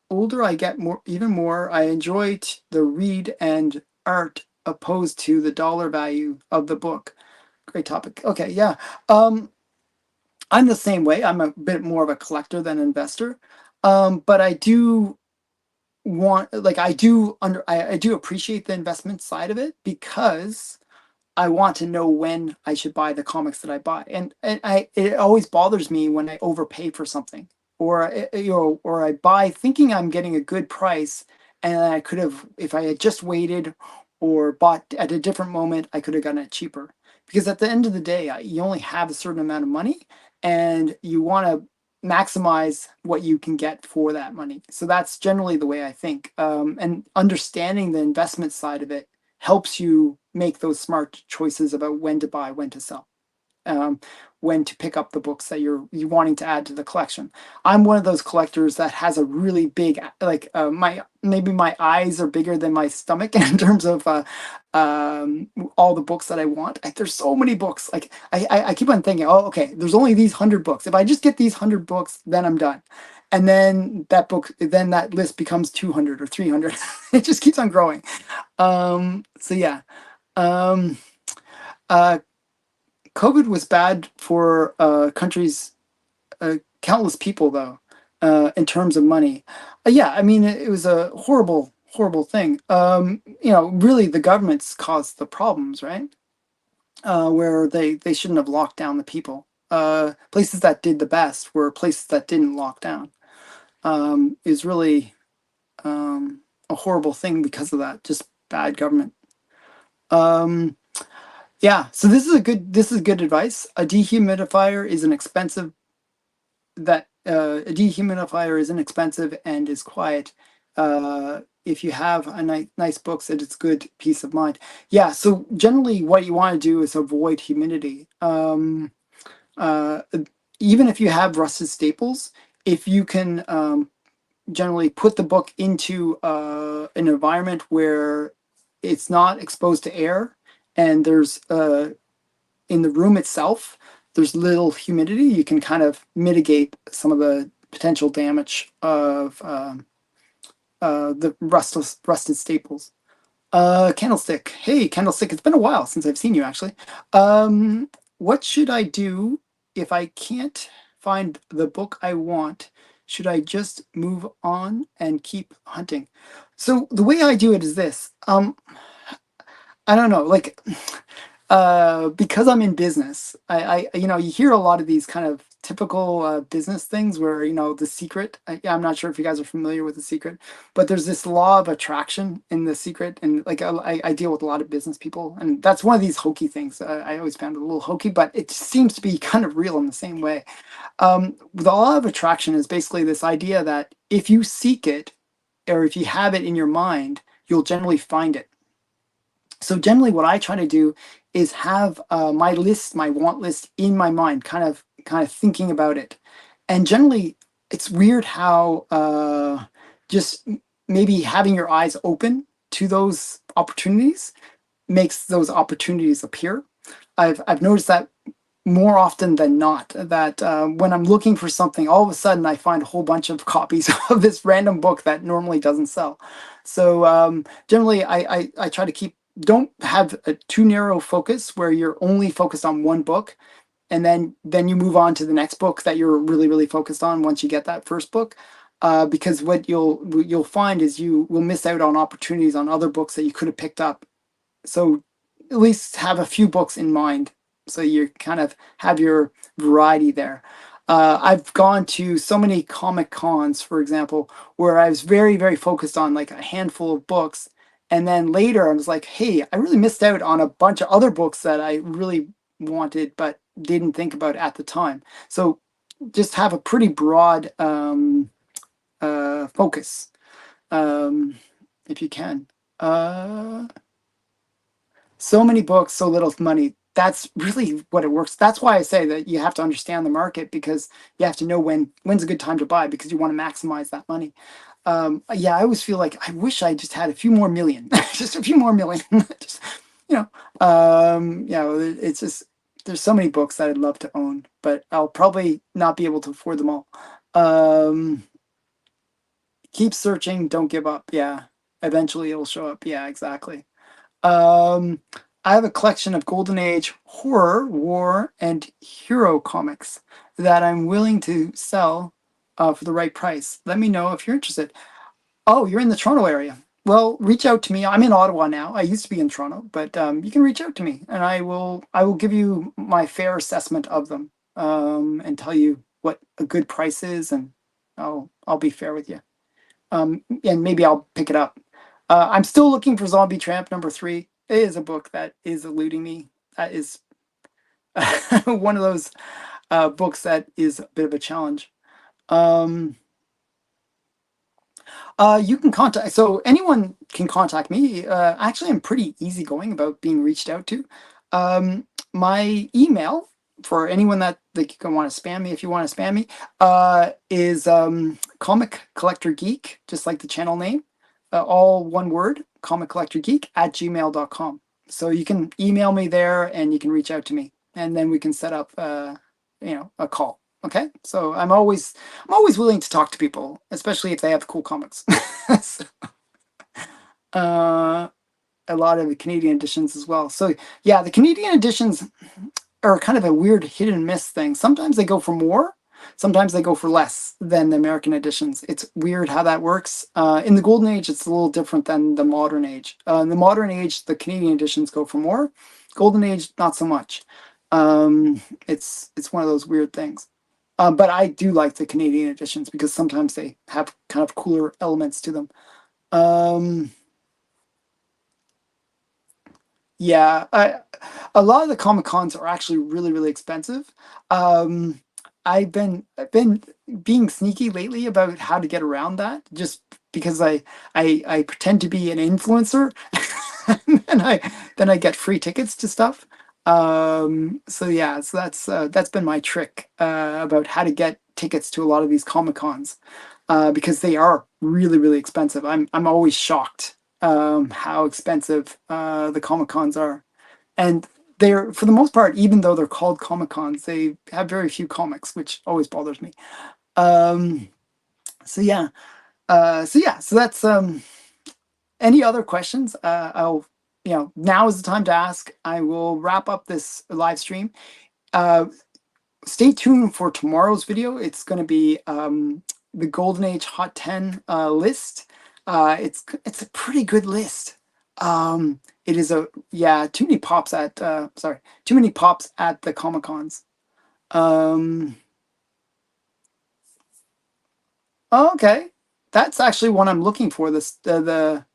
Older I get more, even more. I enjoy the read and art opposed to the dollar value of the book. Great topic. Okay, yeah. Um, I'm the same way. I'm a bit more of a collector than an investor. But I do I do appreciate the investment side of it because I want to know when I should buy the comics that I buy, and it always bothers me when I overpay for something, or or I buy thinking I'm getting a good price, and I could have, if I had just waited or bought at a different moment, I could have gotten it cheaper. Because at the end of the day, you only have a certain amount of money, and you want to maximize what you can get for that money. So that's generally the way I think, and understanding the investment side of it helps you make those smart choices about when to buy, when to sell, um, when to pick up the books that you wanting to add to the collection. I'm one of those collectors that has a really big, like, my maybe my eyes are bigger than my stomach in terms of all the books that I want. There's so many books. Like I keep on thinking, oh, okay, there's only these 100 books. If I just get these 100 books, then I'm done. And then that list becomes 200 or 300. It just keeps on growing. So yeah. Um, uh, COVID was bad for countries, countless people, though, in terms of money. Yeah, I mean, it was a horrible, horrible thing. Really, the governments caused the problems, right? Where they shouldn't have locked down the people. Places that did the best were places that didn't lock down. Is really a horrible thing because of that. Just bad government. Um, Yeah, so this is good advice. A dehumidifier is inexpensive and is quiet. If you have nice books, it's good peace of mind. Yeah, so generally what you want to do is avoid humidity. Uh, Even if you have rusted staples, if you can generally put the book into an environment where it's not exposed to air, and there's in the room itself, there's little humidity, you can kind of mitigate some of the potential damage of the rusted staples. Candlestick. Hey, Candlestick, it's been a while since I've seen you actually. What should I do if I can't find the book I want? Should I just move on and keep hunting? So the way I do it is this. I don't know, like because I'm in business, you hear a lot of these kind of typical business things where the secret. I'm not sure if you guys are familiar with the secret, but there's this law of attraction in the secret, and like I deal with a lot of business people, and that's one of these hokey things. I always found it a little hokey, but it seems to be kind of real in the same way. The law of attraction is basically this idea that if you seek it, or if you have it in your mind, you'll generally find it. So generally what I try to do is have my want list in my mind, kind of thinking about it. And generally it's weird how just maybe having your eyes open to those opportunities makes those opportunities appear. I've noticed that more often than not, that when I'm looking for something, all of a sudden I find a whole bunch of copies of this random book that normally doesn't sell. So generally, I try to don't have a too narrow focus where you're only focused on one book, and then you move on to the next book that you're really really focused on once you get that first book. Because what you'll find is you will miss out on opportunities on other books that you could have picked up. So at least have a few books in mind so you kind of have your variety there. I've gone to so many comic cons, for example, where I was very, very focused on like a handful of books. And then later I was like, hey, I really missed out on a bunch of other books that I really wanted but didn't think about at the time. So just have a pretty broad focus, um, if you can. Uh, so many books, so little money. That's really what it works. That's why I say that you have to understand the market, because you have to know when's a good time to buy, because you want to maximize that money. Yeah, I always feel like I wish I just had a few more million, just a few more million. Just, yeah, it's just there's so many books that I'd love to own, but I'll probably not be able to afford them all. Um, Keep searching, don't give up. Yeah, eventually it'll show up. Yeah, exactly. Um, I have a collection of Golden Age horror, war, and hero comics that I'm willing to sell for the right price. Let me know if you're interested. Oh, you're in the Toronto area. Well, reach out to me. I'm in Ottawa now. I used to be in Toronto, but you can reach out to me, and I will give you my fair assessment of them, and tell you what a good price is, and I'll be fair with you. And maybe I'll pick it up. I'm still looking for Zombie Tramp #3. It is a book that is eluding me. That is one of those books that is a bit of a challenge. Um, you can contact, so anyone can contact me. Actually, I'm pretty easygoing about being reached out to. My email for anyone that they can want to spam me, if you want to spam me, is Comic Collector Geek, just like the channel name, all one word, Comic Collector Geek @gmail.com. So you can email me there, and you can reach out to me, and then we can set up, a call. Okay, so I'm always willing to talk to people, especially if they have cool comics. So, uh, a lot of the Canadian editions as well. So yeah, the Canadian editions are kind of a weird hit and miss thing. Sometimes they go for more, sometimes they go for less than the American editions. It's weird how that works. In the Golden Age, it's a little different than the Modern Age. In the Modern Age, the Canadian editions go for more. Golden Age, not so much. It's one of those weird things. But I do like the Canadian editions because sometimes they have kind of cooler elements to them. Um, yeah, a lot of the Comic Cons are actually really, really expensive. Um, I've been being sneaky lately about how to get around that, just because I pretend to be an influencer, and then I get free tickets to stuff. So yeah, so that's been my trick about how to get tickets to a lot of these Comic Cons, because they are really, really expensive. I'm always shocked how expensive the Comic Cons are. And they're, for the most part, even though they're called Comic Cons, they have very few comics, which always bothers me. Um, so yeah, so that's any other questions? Now is the time to ask. I will wrap up this live stream. Uh, Stay tuned for tomorrow's video. It's going to be the Golden Age Hot 10 list. It's a pretty good list. It is a yeah, too many pops at the Comic Cons. Um, okay, that's actually one I'm looking for. That's one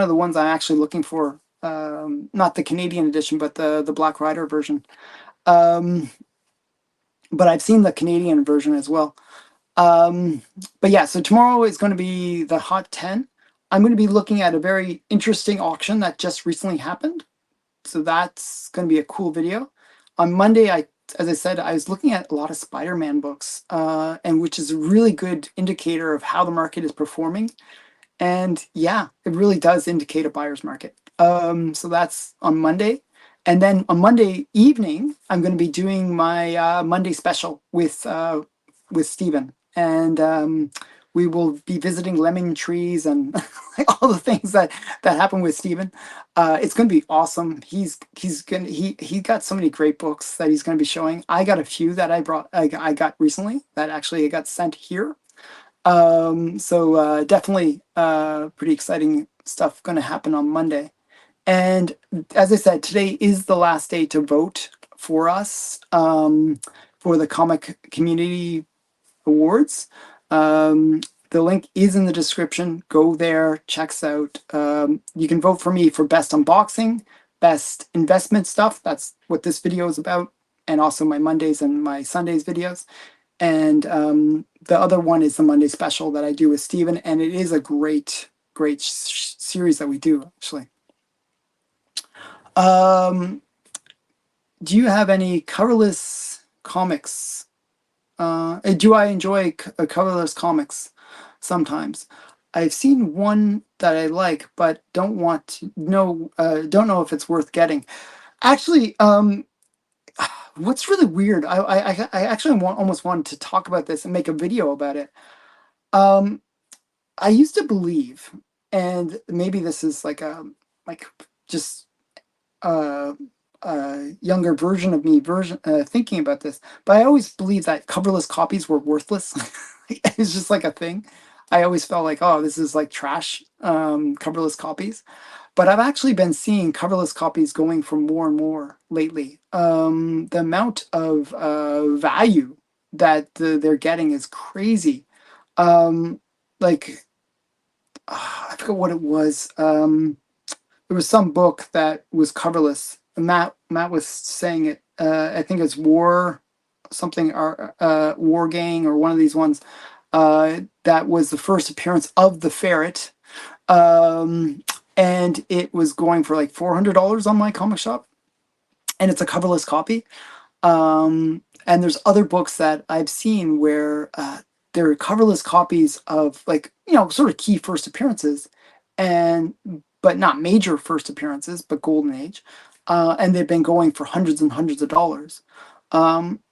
of the ones I'm actually looking for. Not the Canadian edition, but the Black Rider version. Um, but I've seen the Canadian version as well. Um, but yeah, so tomorrow is going to be the Hot 10. I'm going to be looking at a very interesting auction that just recently happened. So that's going to be a cool video. On Monday, as I said, I was looking at a lot of Spider-Man books, and which is a really good indicator of how the market is performing. And yeah, it really does indicate a buyer's market. So that's on Monday. And then on Monday evening, I'm going to be doing my Monday special with Stephen. And we will be visiting lemon trees and like all the things that happen with Stephen. It's going to be awesome. He got so many great books that he's going to be showing. I got a few that I got recently that actually got sent here. So definitely pretty exciting stuff going to happen on Monday. And as I said, today is the last day to vote for us, for the Comic Community Awards. The link is in the description. Go there, checks out. You can vote for me for best unboxing, best investment stuff. That's what this video is about, and also my Mondays and my Sundays videos. And the other one is the Monday special that I do with Steven, and it is a great, great series that we do, actually. Um, do you have any coverless comics? Do I enjoy coverless comics sometimes? I've seen one that I like, but don't know if it's worth getting. Actually, what's really weird, I actually almost wanted to talk about this and make a video about it. Um, I used to believe, and maybe this is like a like just a, a younger version of me version thinking about this, but I always believed that coverless copies were worthless. It's just like a thing. I always felt like, oh, this is like trash, coverless copies. But I've actually been seeing coverless copies going for more and more lately. The amount of value that they're getting is crazy. Um, like I forget what it was. There was some book that was coverless. Matt was saying it. I think it's War something or War Gang or one of these ones. That was the first appearance of the ferret, um, and it was going for like $400 on my comic shop, and it's a coverless copy. And there's other books that I've seen where they're coverless copies of like, sort of key first appearances, and but not major first appearances, but Golden Age. And they've been going for hundreds and hundreds of dollars.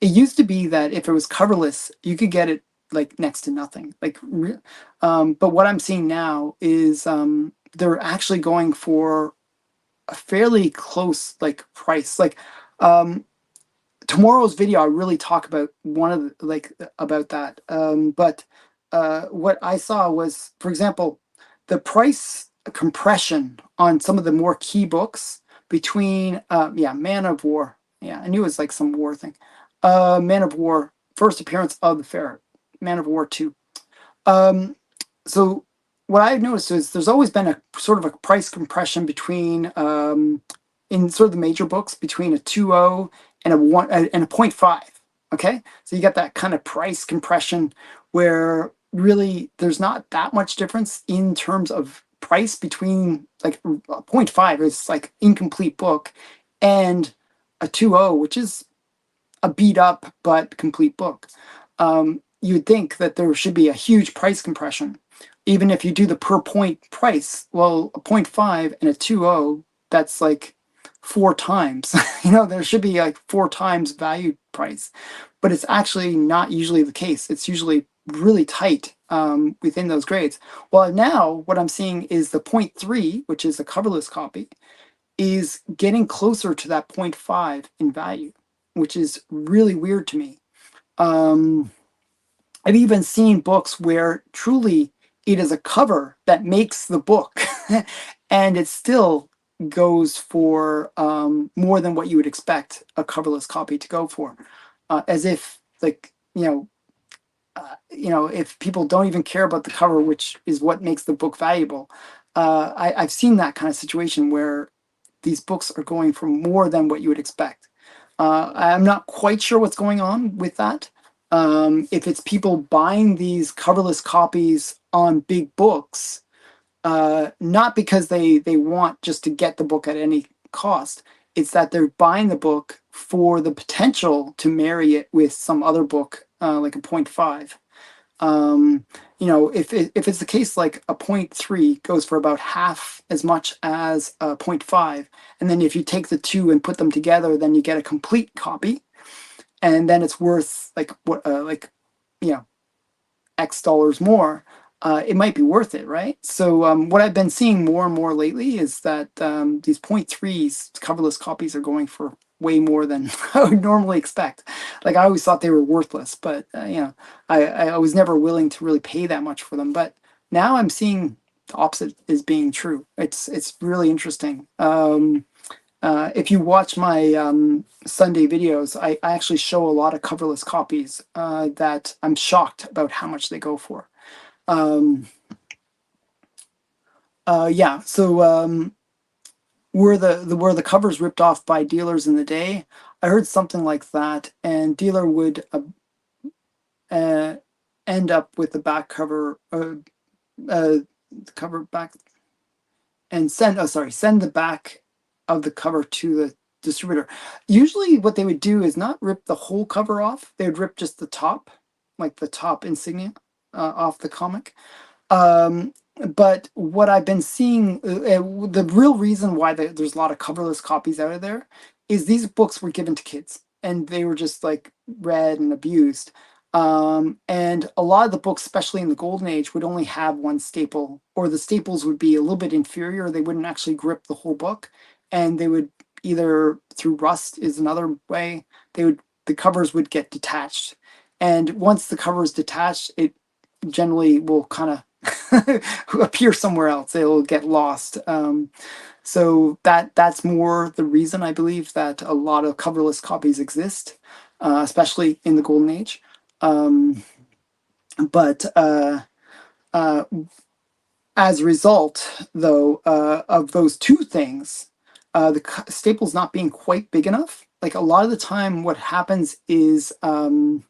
It used to be that if it was coverless, you could get it like next to nothing. But what I'm seeing now is they're actually going for a fairly close like price. Like um, tomorrow's video I really talk about one of about that, but what I saw was, for example, the price compression on some of the more key books between Man of War, yeah, I knew it was like some war thing, Man of War, first appearance of the ferret, Man of War 2. Um, so what I've noticed is there's always been a sort of a price compression between in sort of the major books between a 2.0 and a 1 and a point 0.5. Okay, so you got that kind of price compression where really there's not that much difference in terms of price between like a point 0.5 is like incomplete book and a 2.0, which is a beat up but complete book. You'd think that there should be a huge price compression, even if you do the per point price. Well, a point 0.5 and a 2.0, that's like four times. There should be like four times value price, but it's actually not usually the case. It's usually really tight within those grades. Well, now what I'm seeing is the point 0.3, which is a coverless copy, is getting closer to that point 0.5 in value, which is really weird to me. Um, I've even seen books where truly it is a cover that makes the book, and it still goes for more than what you would expect a coverless copy to go for, as if like if people don't even care about the cover, which is what makes the book valuable. I've seen that kind of situation where these books are going for more than what you would expect. I'm not quite sure what's going on with that. If it's people buying these coverless copies on big books, not because they want just to get the book at any cost. It's that they're buying the book for the potential to marry it with some other book, like a point 0.5. If it's the case, like a point 0.3 goes for about half as much as a point 0.5, and then if you take the two and put them together, then you get a complete copy, and then it's worth like what you know X dollars more. It might be worth it, right? So what I've been seeing more and more lately is that these point 0.3s coverless copies are going for way more than I would normally expect. Like I always thought they were worthless, but I was never willing to really pay that much for them. But now I'm seeing the opposite is being true. It's really interesting. If you watch my Sunday videos, I actually show a lot of coverless copies that I'm shocked about how much they go for. Um, yeah, so were the covers ripped off by dealers in the day? I heard something like that, and dealer would uh, end up with the back cover, cover back, and send the back of the cover to the distributor. Usually, what they would do is not rip the whole cover off; they would rip just the top, like the top insignia, off the comic. Um, but what I've been seeing, the real reason why there's a lot of coverless copies out of there is these books were given to kids and they were just like read and abused. And a lot of the books, especially in the golden age, would only have one staple, or the staples would be a little bit inferior. They wouldn't actually grip the whole book, and they would either through rust is another way. The covers would get detached, and once the cover is detached, it generally will kind of appear somewhere else. It'll get lost. So that's more the reason I believe that a lot of coverless copies exist, especially in the golden age. Um, but uh, as a result, though, of those two things, the staples not being quite big enough, like a lot of the time, what happens is the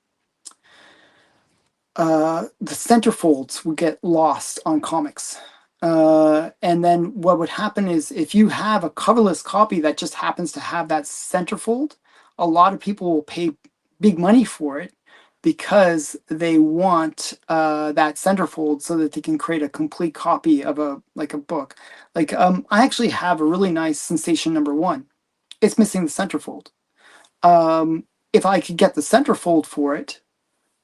centerfolds would get lost on comics. And then what would happen is if you have a coverless copy that just happens to have that centerfold, a lot of people will pay big money for it because they want that centerfold so that they can create a complete copy of a book. I actually have a really nice Sensation #1. It's missing the centerfold. If I could get the centerfold for it,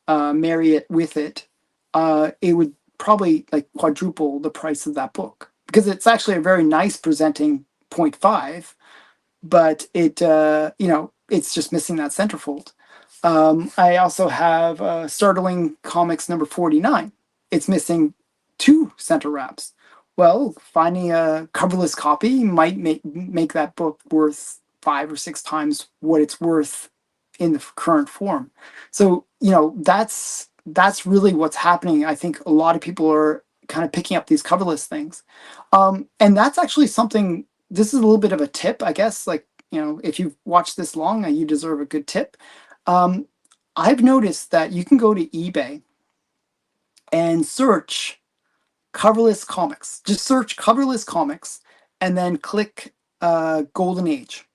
marry it with it, it would probably like quadruple the price of that book because it's actually a very nice presenting point 0.5, but it's just missing that centerfold. I also have Startling Comics #49. It's missing two center wraps. Well, finding a coverless copy might make that book worth 5 or 6 times what it's worth in the current form. So, that's really what's happening. I think a lot of people are kind of picking up these coverless things. And that's actually something, this is a little bit of a tip, I guess. Like, if you've watched this long, you deserve a good tip. Um, I've noticed that you can go to eBay and search coverless comics. Just search coverless comics and then click Golden Age.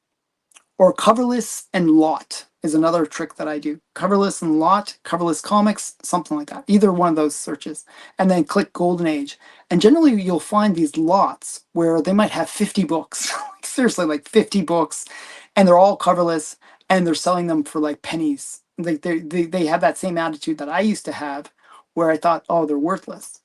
Or coverless and lot is another trick that I do. Coverless and lot, coverless comics, something like that. Either one of those searches. And then click Golden Age. And generally you'll find these lots where they might have 50 books. Seriously, like 50 books. And they're all coverless and they're selling them for like pennies. Like they have that same attitude that I used to have where I thought, oh, they're worthless.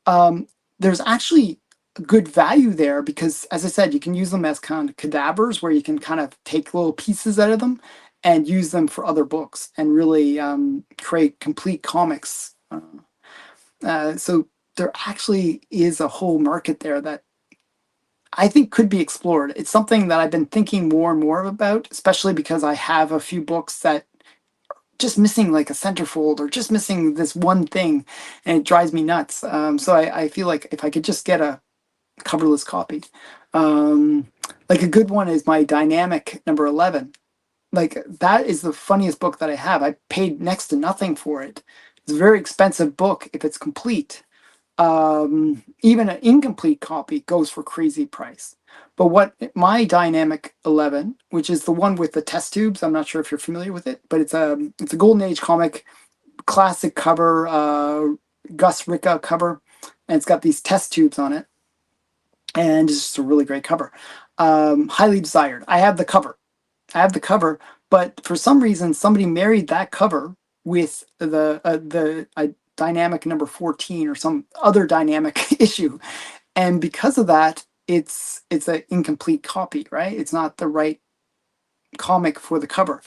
Um, there's actually good value there because, as I said, you can use them as kind of cadavers where you can kind of take little pieces out of them and use them for other books and really create complete comics. So there actually is a whole market there that I think could be explored. It's something that I've been thinking more and more about, especially because I have a few books that just missing like a centerfold or just missing this one thing, and it drives me nuts. So I feel like if I could just get a coverless copy, um, like a good one is my Dynamic #11. Like that is the funniest book that I have. I paid next to nothing for it. It's a very expensive book if it's complete. Even an incomplete copy goes for crazy price. But what my Dynamic 11, which is the one with the test tubes, I'm not sure if you're familiar with it, but it's a Golden Age comic, classic cover, Gus Ricka cover, and it's got these test tubes on it, and it's just a really great cover. Highly desired. I have the cover. But for some reason, somebody married that cover with the Dynamic #14 or some other Dynamic issue, and because of that, it's an incomplete copy, right? It's not the right comic for the cover.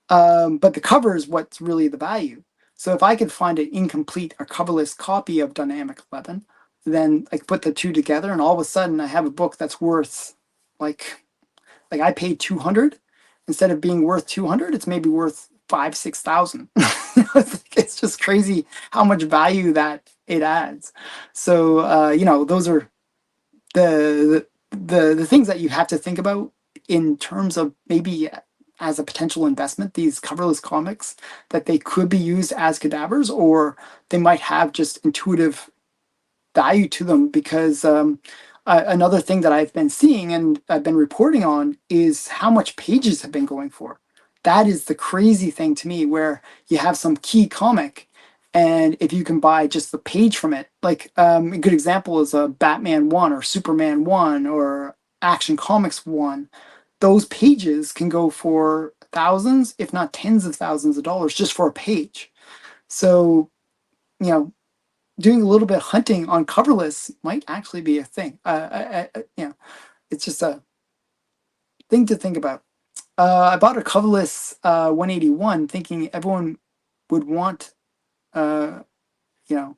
But the cover is what's really the value. So if I could find an incomplete or coverless copy of Dynamic 11, then I could put the two together, and all of a sudden I have a book that's worth like I paid 200 instead of being worth 200, it's maybe worth 5, 6,000. It's just crazy how much value that it adds. So those are the things that you have to think about in terms of maybe as a potential investment, these coverless comics, that they could be used as cadavers, or they might have just intuitive value to them because another thing that I've been seeing and I've been reporting on is how much pages have been going for. That is the crazy thing to me, where you have some key comic, and if you can buy just the page from it, like a good example is a Batman 1 or Superman 1 or Action Comics 1, those pages can go for thousands, if not tens of thousands of dollars just for a page. So, you know, doing a little bit of hunting on coverless might actually be a thing. It's just a thing to think about. I bought a coverless 181, thinking everyone would want, uh, you know,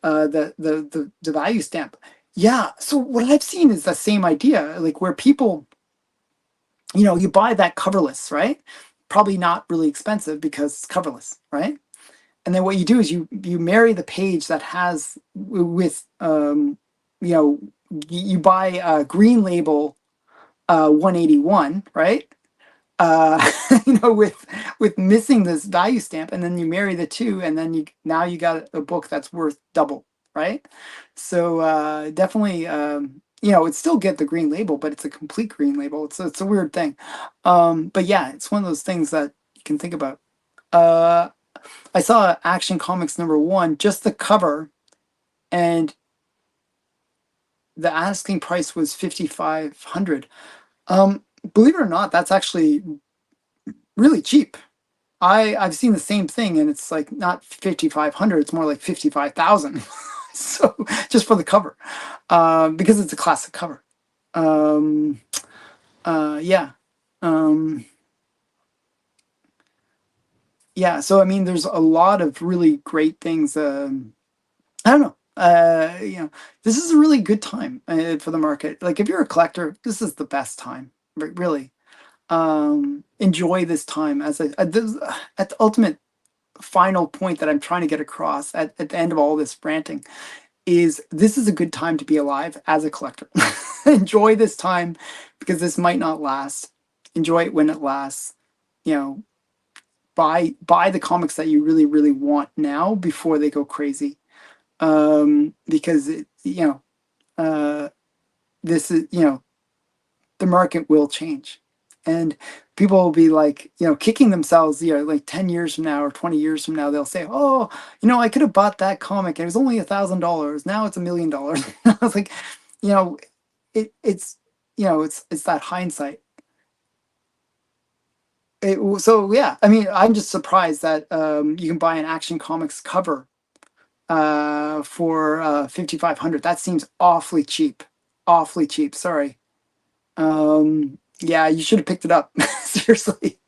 the value stamp. Yeah. So what I've seen is the same idea, like where people, you buy that coverless, right? Probably not really expensive because it's coverless, right? And then what you do is you marry the page that has with you know you buy a green label 181, right? uh with missing this value stamp, and then you marry the two, and then you got a book that's worth double, right? So definitely, it's still get the green label, but it's a complete green label. It's a weird thing. But yeah, it's one of those things that you can think about. uh I saw Action Comics #1, just the cover, and the asking price was 5,500. Believe it or not, that's actually really cheap. I've seen the same thing, and it's like not 5,500, it's more like 55,000. So just for the cover, because it's a classic cover. Um, yeah, um, yeah. So I mean, there's a lot of really great things. I don't know. This is a really good time for the market. Like if you're a collector, this is the best time. Really, enjoy this time as at the ultimate final point that I'm trying to get across at the end of all this ranting is this is a good time to be alive as a collector. Enjoy this time because this might not last. Enjoy it when it lasts. You know, buy the comics that you really really want now before they go crazy. Because uh, this is the market will change, and people will be like kicking themselves, like 10 years from now or 20 years from now they'll say, oh, I could have bought that comic, it was only $1,000, now it's $1,000,000. I was like, you know it's it's that hindsight. So yeah, I mean, I'm just surprised that you can buy an Action Comics cover for 5,500. That seems awfully cheap, awfully cheap. Sorry. Yeah, you should have picked it up. Seriously.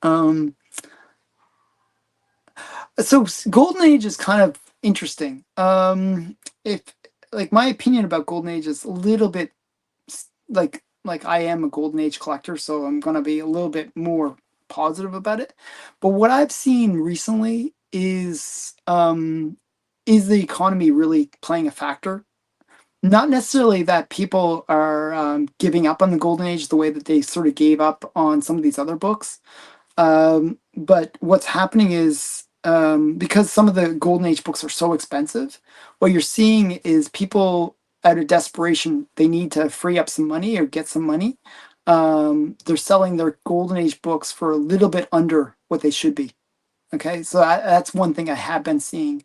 Um, so Golden Age is kind of interesting. If like my opinion about Golden Age is a little bit like I am a Golden Age collector, so I'm gonna be a little bit more positive about it. But what I've seen recently is the economy really playing a factor? Not necessarily that people are giving up on the Golden Age the way that they sort of gave up on some of these other books. But what's happening is because some of the Golden Age books are so expensive, what you're seeing is people out of desperation, they need to free up some money or get some money. They're selling their Golden Age books for a little bit under what they should be. Okay, so that's one thing I have been seeing.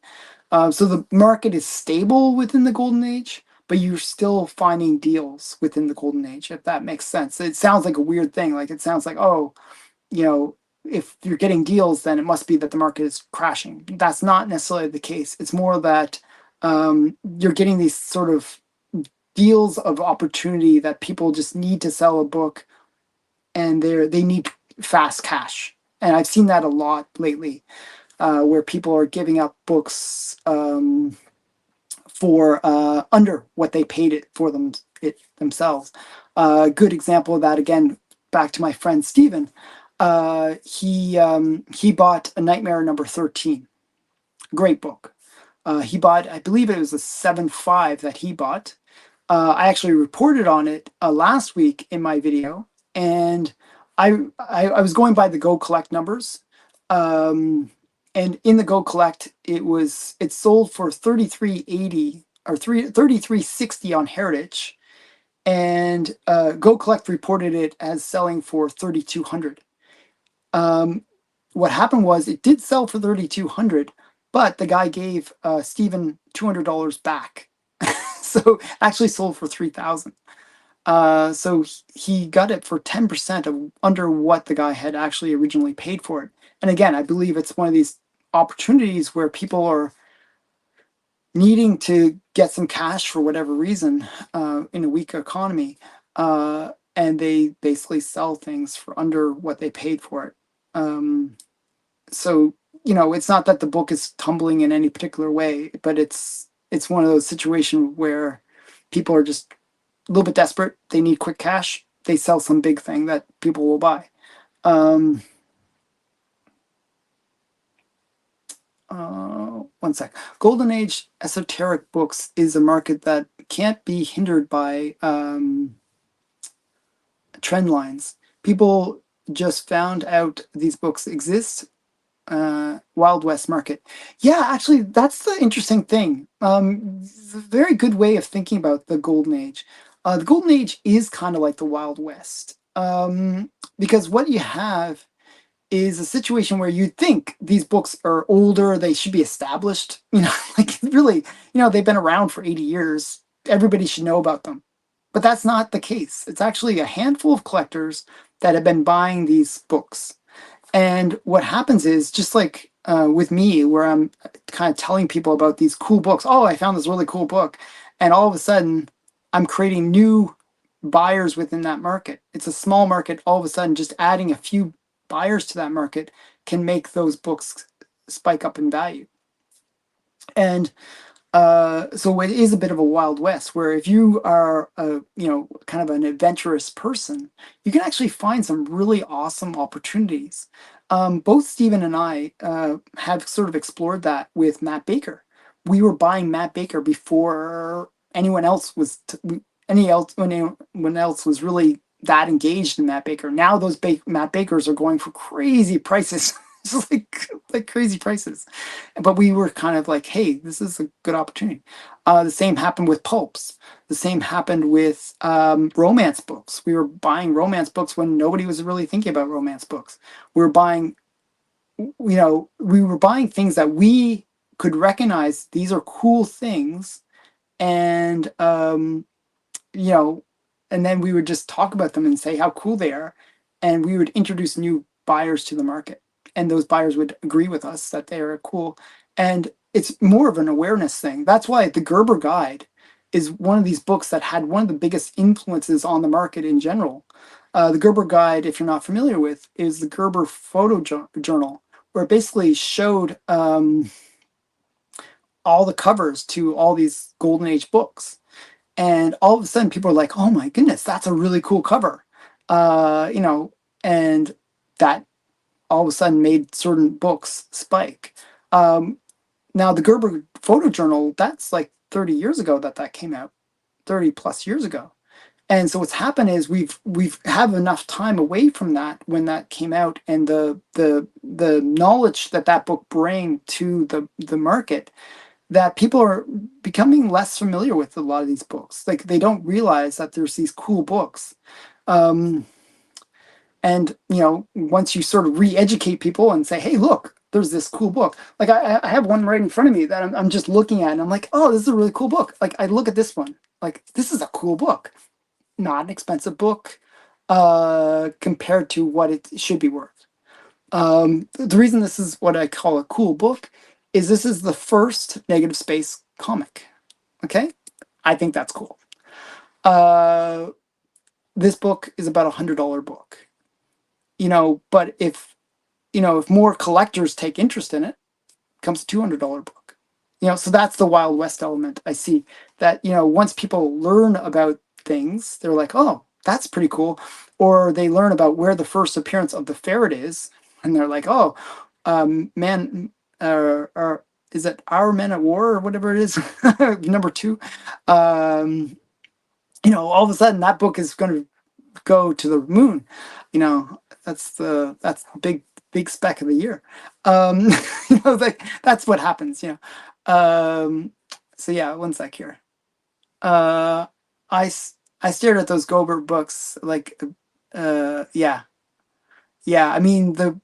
So the market is stable within the Golden Age, but you're still finding deals within the Golden Age, if that makes sense. It sounds like a weird thing. Like it sounds like, oh, you know, if you're getting deals, then it must be that the market is crashing. That's not necessarily the case. It's more that you're getting these sort of deals of opportunity that people just need to sell a book, and they need fast cash. And I've seen that a lot lately, where people are giving up books for under what they paid it for themselves. A good example of that, again, back to my friend Steven. He bought A Nightmare #13. Great book. He bought, I believe it was a 7.5 that he bought. I actually reported on it last week in my video, and I was going by the Go Collect numbers. And in the Go Collect, it sold for 33.80 or 33.60 on Heritage, and Go Collect reported it as selling for 3,200. Um, what happened was it did sell for 3,200, but the guy gave Steven $200 back. So actually sold for 3,000. So he got it for 10% of under what the guy had actually originally paid for it. And again, I believe it's one of these opportunities where people are needing to get some cash for whatever reason in a weak economy, and they basically sell things for under what they paid for it. Um, so it's not that the book is tumbling in any particular way, but it's one of those situations where people are just a little bit desperate. They need quick cash. They sell some big thing that people will buy. Um, One sec. Golden Age esoteric books is a market that can't be hindered by trend lines. People just found out these books exist. Wild West market. Yeah, actually, that's the interesting thing. It's a very good way of thinking about the Golden Age. The Golden Age is kind of like the Wild West, because what you have is a situation where you think these books are older, they should be established, like really, they've been around for 80 years. Everybody should know about them. But that's not the case. It's actually a handful of collectors that have been buying these books. And what happens is, just like with me, where I'm kind of telling people about these cool books. Oh, I found this really cool book. And all of a sudden, I'm creating new buyers within that market. It's a small market. All of a sudden, just adding a few buyers to that market can make those books spike up in value. And so it is a bit of a wild west where if you are kind of an adventurous person, you can actually find some really awesome opportunities. Both Stephen and I have sort of explored that with Matt Baker. We were buying Matt Baker before anyone else was when anyone else was really that engaged in Matt Baker. Now those Matt Bakers are going for crazy prices. Just like crazy prices. But we were kind of like, hey, this is a good opportunity. The same happened with pulps. The same happened with romance books. We were buying romance books when nobody was really thinking about romance books. We were buying, we were buying things that we could recognize. These are cool things, and you know, and then we would just talk about them and say how cool they are, and we would introduce new buyers to the market, and those buyers would agree with us that they are cool, and it's more of an awareness thing. That's why the Gerber Guide is one of these books that had one of the biggest influences on the market in general. The Gerber Guide, if you're not familiar with, is the Gerber photo journal, where it basically showed all the covers to all these Golden Age books. And all of a sudden people are like, oh my goodness, that's a really cool cover. And that all of a sudden made certain books spike. Now the Gerber photojournal, that's like 30 years ago that came out, 30 plus years ago. And so what's happened is we've have enough time away from that when that came out, and the knowledge that book bring to the market, that people are becoming less familiar with a lot of these books. Like they don't realize that there's these cool books. Um, and once you sort of re-educate people and say, hey, look, there's this cool book. Like I have one right in front of me that I'm just looking at, and I'm like, oh, this is a really cool book. Like I look at this one, like this is a cool book, not an expensive book compared to what it should be worth. The reason this is what I call a cool book is this is the first negative space comic. Okay, I think that's cool. This book is about $100 book. But if more collectors take interest in it, it becomes a $200 book. So that's the Wild West element. I see that once people learn about things, they're like, oh, that's pretty cool, or they learn about where the first appearance of the ferret is, and they're like, oh, man, or is it Our Men at War or whatever it is, number 2. All of a sudden that book is going to go to the moon. That's the big spec of the year. Like that's what happens. So yeah, one sec here. uh I stared at those Gober books like yeah, I mean the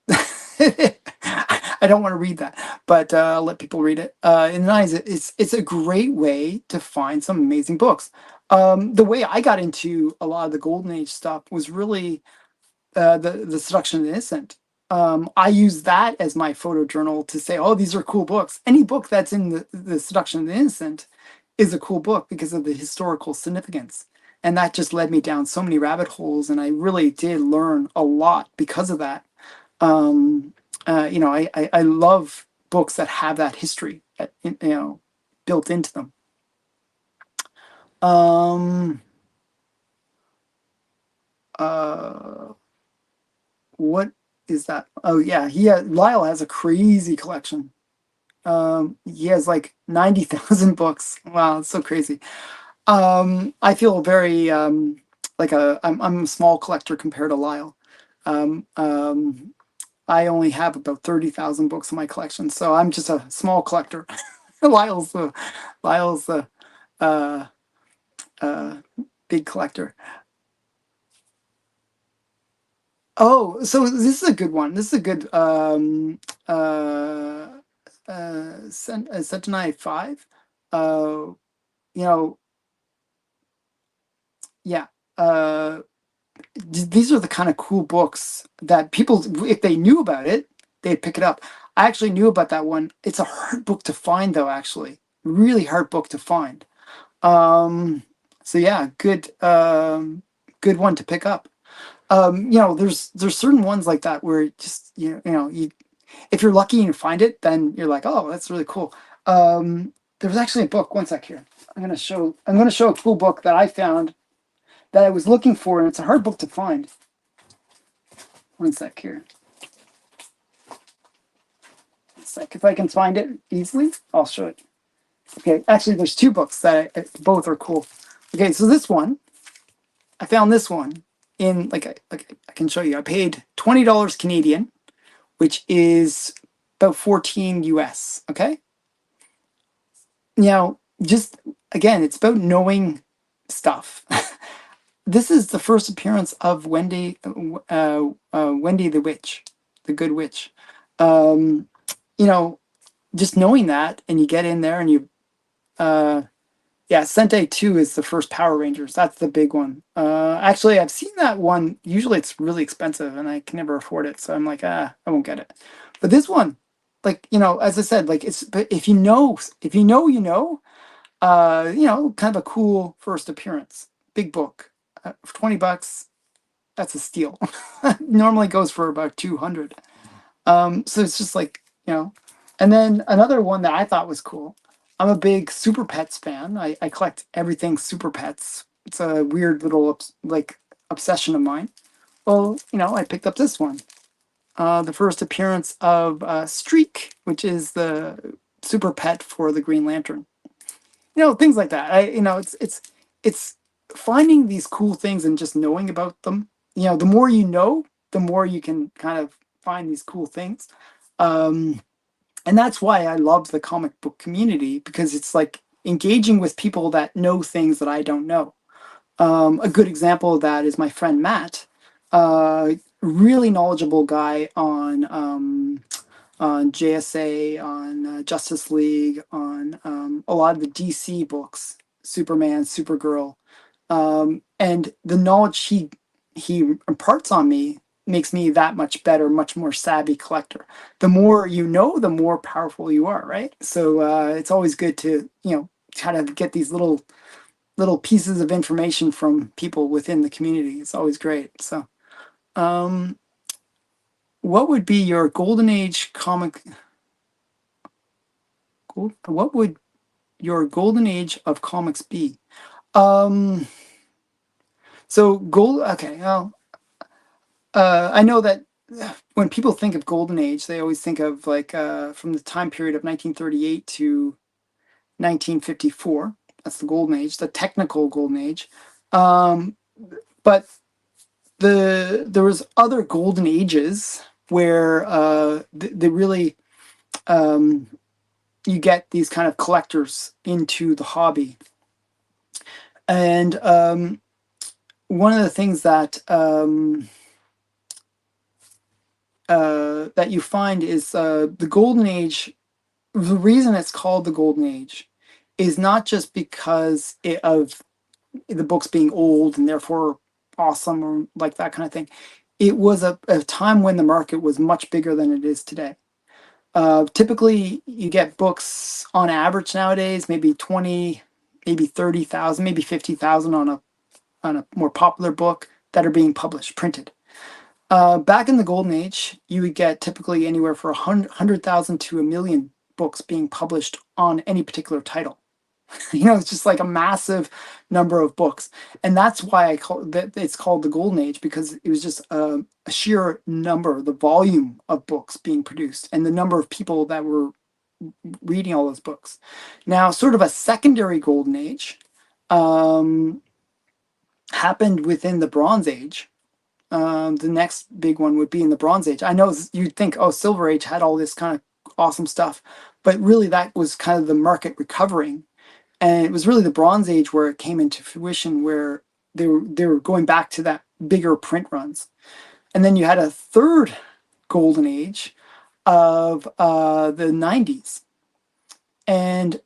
I don't want to read that, but I'll let people read it. In the 90s, it's a great way to find some amazing books. The way I got into a lot of the Golden Age stuff was really the Seduction of the Innocent. I use that as my photo journal to say, oh, these are cool books. Any book that's in the Seduction of the Innocent is a cool book because of the historical significance. And that just led me down so many rabbit holes, and I really did learn a lot because of that. Um, I love books that have that history, built into them. Um, uh, what is that? Oh yeah, Lyle has a crazy collection. He has like 90,000 books. Wow, it's so crazy. I feel very I'm a small collector compared to Lyle. Um, um, I only have about 30,000 books in my collection, so I'm just a small collector. Lyle's the Lyle's the uh, uh, big collector. Oh, so this is a good one. This is a good Sentinel 5. Uh, you know, yeah. Uh, these are the kind of cool books that people, if they knew about it, they'd pick it up. I actually knew about that one. It's a hard book to find, though. Actually, really hard book to find. Um, so yeah, good one to pick up. There's certain ones like that where just if you're lucky and you find it, then you're like, oh, that's really cool. There was actually a book. One sec here. I'm gonna show a cool book that I found that I was looking for, and it's a hard book to find. One sec here. One sec. If I can find it easily, I'll show it. Okay, actually, there's two books that both are cool. Okay, so this one, I found this one in I can show you. I paid $20 Canadian, which is about 14 US. Okay, now just again, it's about knowing stuff. This is the first appearance of Wendy the Witch, the Good Witch. Um, you know, just knowing that, and you get in there and you, yeah, Sentai 2 is the first Power Rangers. That's the big one. Actually, I've seen that one. Usually it's really expensive and I can never afford it. So I'm like, I won't get it. But this one, as I said, but kind of a cool first appearance. Big book. For $20, that's a steal. Normally goes for about 200. So it's just and then another one that I thought was cool. I'm a big Super Pets fan. I collect everything Super Pets. It's a weird little obsession of mine. Well, I picked up this one. The first appearance of Streak, which is the super pet for the Green Lantern. Things like that. It's finding these cool things and just knowing about them. The more you know, the more you can kind of find these cool things. Um, and that's why I love the comic book community, because it's like engaging with people that know things that I don't know. A good example of that is my friend Matt, really knowledgeable guy on JSA, on Justice League, on a lot of the DC books, Superman, Supergirl, and the knowledge he imparts on me makes me that much better, much more savvy collector. The more you know, the more powerful you are, right? So it's always good to kind of get these little pieces of information from people within the community. It's always great. So, um, what would be your golden age comic? What would your golden age of comics be? Um, so gold. Okay, well, I know that when people think of golden age, they always think of from the time period of 1938 to 1954. That's the golden age, the technical golden age. Um, but there was other golden ages where they really um, you get these kind of collectors into the hobby. And one of the things that you find is the golden age. The reason it's called the golden age is not just because of the books being old and therefore awesome or like that kind of thing. it was a time when the market was much bigger than it is today. Typically, you get books on average nowadays, maybe 20, maybe 30,000, maybe 50,000 on a more popular book that are being published, printed. Back in the golden age, you would get typically anywhere from 100,000 to a million books being published on any particular title. It's just like a massive number of books, and that's why I call that it's called the golden age, because it was just a sheer number, the volume of books being produced, and the number of people that were reading all those books. Now, sort of a secondary golden age um, happened within the Bronze Age. The next big one would be in the Bronze Age. I know you'd think, oh, Silver Age had all this kind of awesome stuff, but really that was kind of the market recovering. And it was really the Bronze Age where it came into fruition, where they were going back to that bigger print runs. And then you had a third golden age of the 90s, and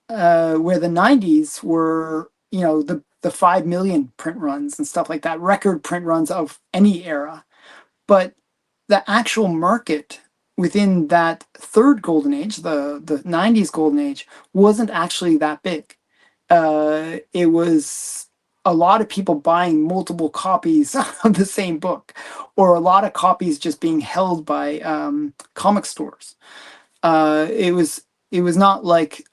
where the 90s were, the 5 million print runs and stuff like that, record print runs of any era. But the actual market within that third golden age, the 90s golden age, wasn't actually that big. It was a lot of people buying multiple copies of the same book, or a lot of copies just being held by comic stores. It was not like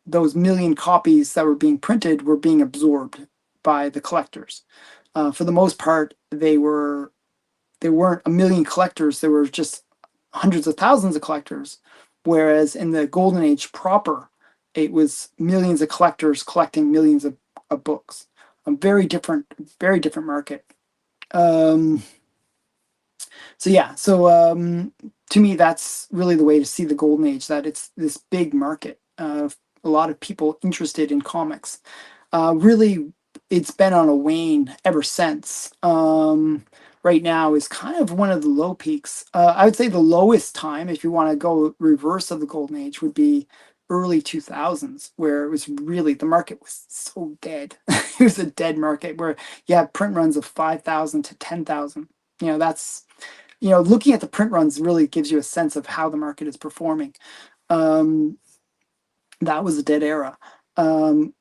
those million copies that were being printed were being absorbed by the collectors. For the most part, there weren't a million collectors. There were just hundreds of thousands of collectors. Whereas in the golden age proper, it was millions of collectors collecting millions of books. A very different market. Um, so yeah, to me, that's really the way to see the golden age, that it's this big market of a lot of people interested in comics. Really, it's been on a wane ever since. Right now is kind of one of the low peaks. I would say the lowest time, if you want to go reverse of the golden age, would be early 2000s, where it was really, the market was so dead. It was a dead market where you have print runs of 5,000 to 10,000. That's, looking at the print runs really gives you a sense of how the market is performing. Um, that was a dead era. And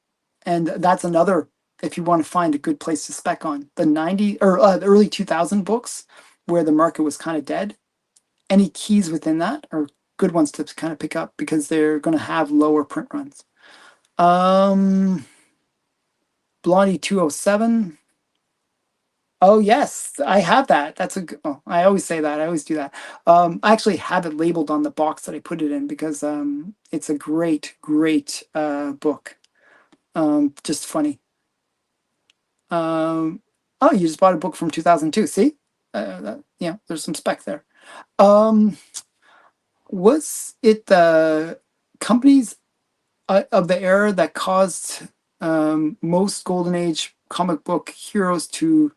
that's another, if you want to find a good place to spec on, the 90 or the early 2000 books where the market was kind of dead. Any keys within that are good ones to kind of pick up, because they're going to have lower print runs. Um, Blondie 207. Oh yes, I have that. Oh, I always say that. I always do that. I actually have it labeled on the box that I put it in, because it's a great book. Just funny. Um, oh, you just bought a book from 2002. See, there's some spec there. Um, was it the companies of the era that caused most golden age comic book heroes to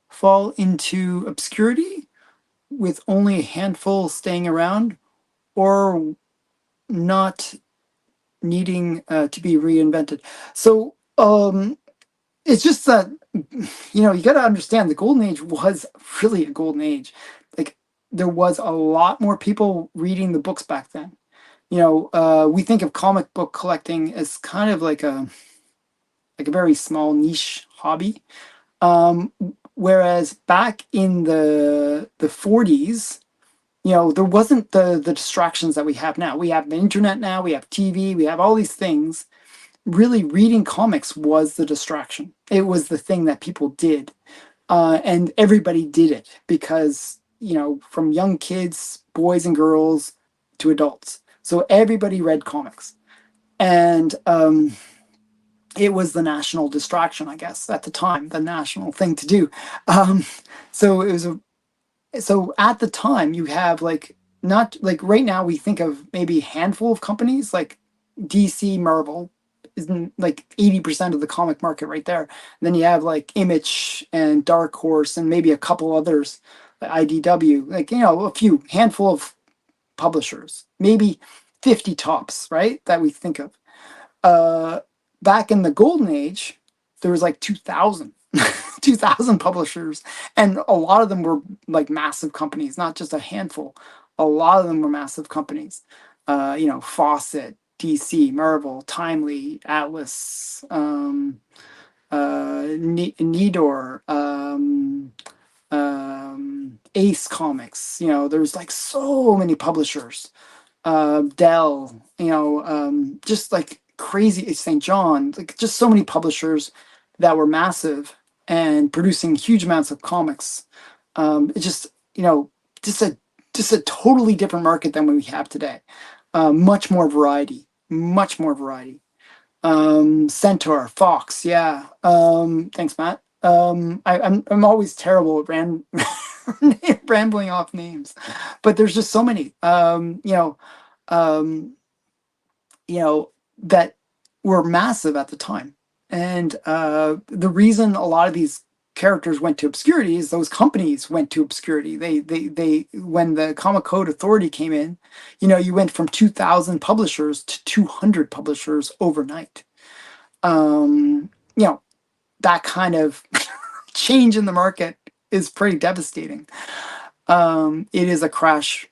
fall into obscurity, with only a handful staying around, or not needing to be reinvented? So it's just that, you got to understand, the golden age was really a golden age. Like, there was a lot more people reading the books back then. We think of comic book collecting as kind of like a very small niche hobby. Um, Whereas back in the 40s, there wasn't the distractions that we have now. We have the internet now, we have TV, we have all these things. Really, reading comics was the distraction. It was the thing that people did. And everybody did it, because, from young kids, boys and girls, to adults. So everybody read comics. And it was the national distraction, I guess, at the time, the national thing to do. Um, so it was so at the time, you have, like, not like right now we think of maybe a handful of companies like DC, Marvel isn't like 80% of the comic market right there. And then you have like Image and Dark Horse and maybe a couple others, like IDW, like, a few handful of publishers, maybe 50 tops, right? That we think of. Uh, Back in the golden age, there was like 2,000. 2,000 publishers, and a lot of them were like massive companies, not just a handful. A lot of them were massive companies. Fawcett, DC, Marvel, Timely, Atlas, Nidor, Ace Comics. There's like so many publishers. Dell, just like crazy, St. John, like just so many publishers that were massive and producing huge amounts of comics. It's just, just a just a totally different market than what we have today. Much more variety, much more variety. Centaur, Fox, yeah. Thanks, Matt. I'm always terrible at rambling off names, but there's just so many. Um, that were massive at the time. And the reason a lot of these characters went to obscurity is those companies went to obscurity. They when the Comic Code Authority came in, you went from 2,000 publishers to 200 publishers overnight. Um, you know, that kind of change in the market is pretty devastating. It is a crash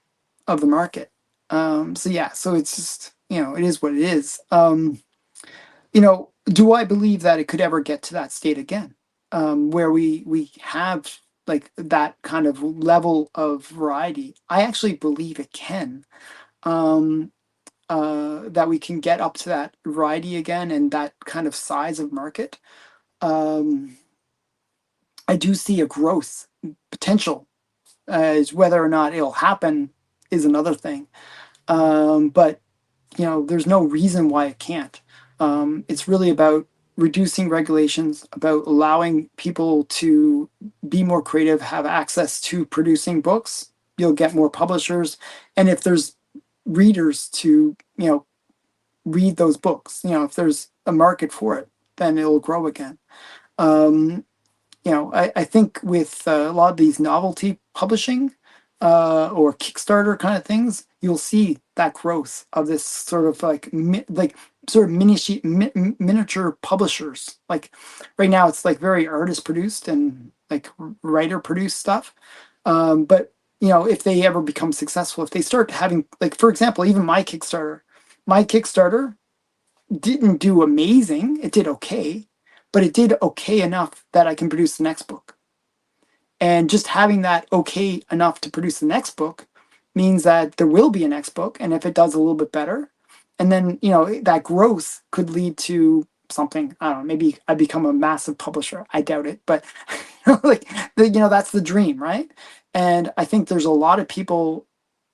of the market. So yeah, so it's just, it is what it is. Do I believe that it could ever get to that state again, where we have like that kind of level of variety? I actually believe it can. Um, that we can get up to that variety again and that kind of size of market. Um, I do see a growth potential. As whether or not it'll happen is another thing. But there's no reason why it can't. It's really about reducing regulations, about allowing people to be more creative, have access to producing books. You'll get more publishers, and if there's readers to read those books, if there's a market for it, then it'll grow again. Um, I think with a lot of these novelty publishing or Kickstarter kind of things, you'll see that growth of this sort of like sort of miniature publishers. Like right now, it's like very artist produced and like writer produced stuff. But if they ever become successful, if they start having, like, for example, even my Kickstarter didn't do amazing. It did okay, but it did okay enough that I can produce the next book. And just having that okay enough to produce the next book means that there will be a next book. And if it does a little bit better, and then, that growth could lead to something. I don't know, maybe I become a massive publisher. I doubt it, but like, that's the dream, right? And I think there's a lot of people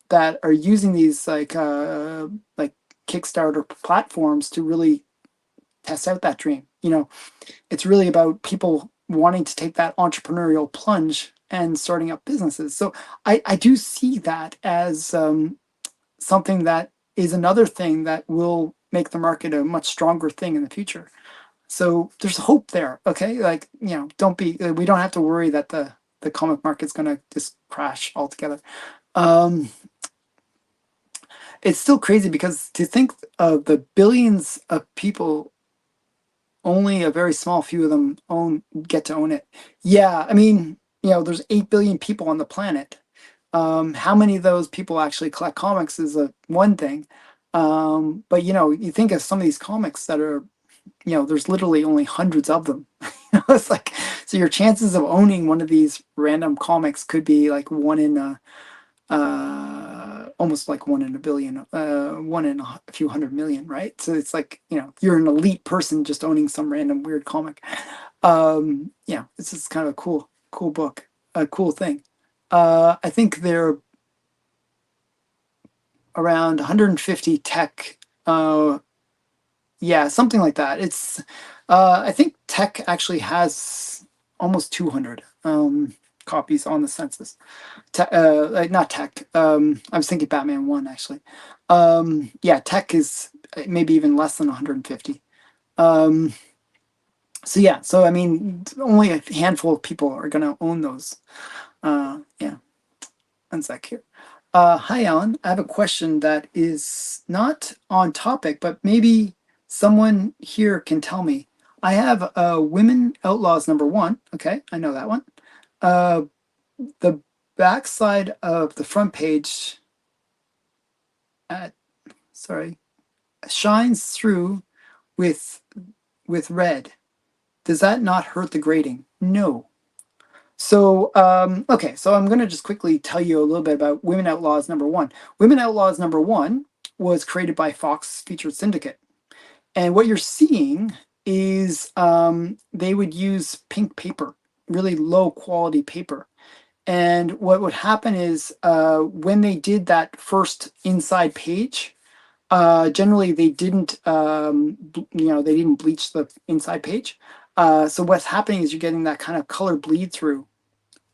that are using these like Kickstarter platforms to really test out that dream. It's really about people wanting to take that entrepreneurial plunge and starting up businesses. So I do see that as something that is another thing that will make the market a much stronger thing in the future. So there's hope there. Okay, like we don't have to worry that the comic market's going to just crash altogether. Um, it's still crazy because to think of the billions of people, only a very small few of them get to own it. Yeah, I mean, there's 8 billion people on the planet. How many of those people actually collect comics is a one thing. But you think of some of these comics that are, there's literally only hundreds of them. It's like, so your chances of owning one of these random comics could be like one in a almost like one in a billion, one in a few hundred million, right? So it's like, you're an elite person just owning some random weird comic. Yeah, it's just kind of a cool book, a cool thing. I think they're around 150 tech. Yeah, something like that. I think tech actually has almost 200 copies on the census. Not tech. I was thinking Batman 1 actually. Yeah, tech is maybe even less than 150. Um, so yeah, so I mean, only a handful of people are going to own those. Yeah, one sec here. Hi, Alan. I have a question that is not on topic, but maybe someone here can tell me. I have Women Outlaws #1. Okay, I know that one. Uh, the backside of the front page, uh, sorry, shines through with red. Does that not hurt the grading? No. So, okay, so I'm going to just quickly tell you a little bit about Women Outlaws #1. Women Outlaws #1 was created by Fox Featured Syndicate. And what you're seeing is they would use pink paper, really low quality paper. And what would happen is when they did that first inside page, generally they didn't, they didn't bleach the inside page. So what's happening is you're getting that kind of color bleed through,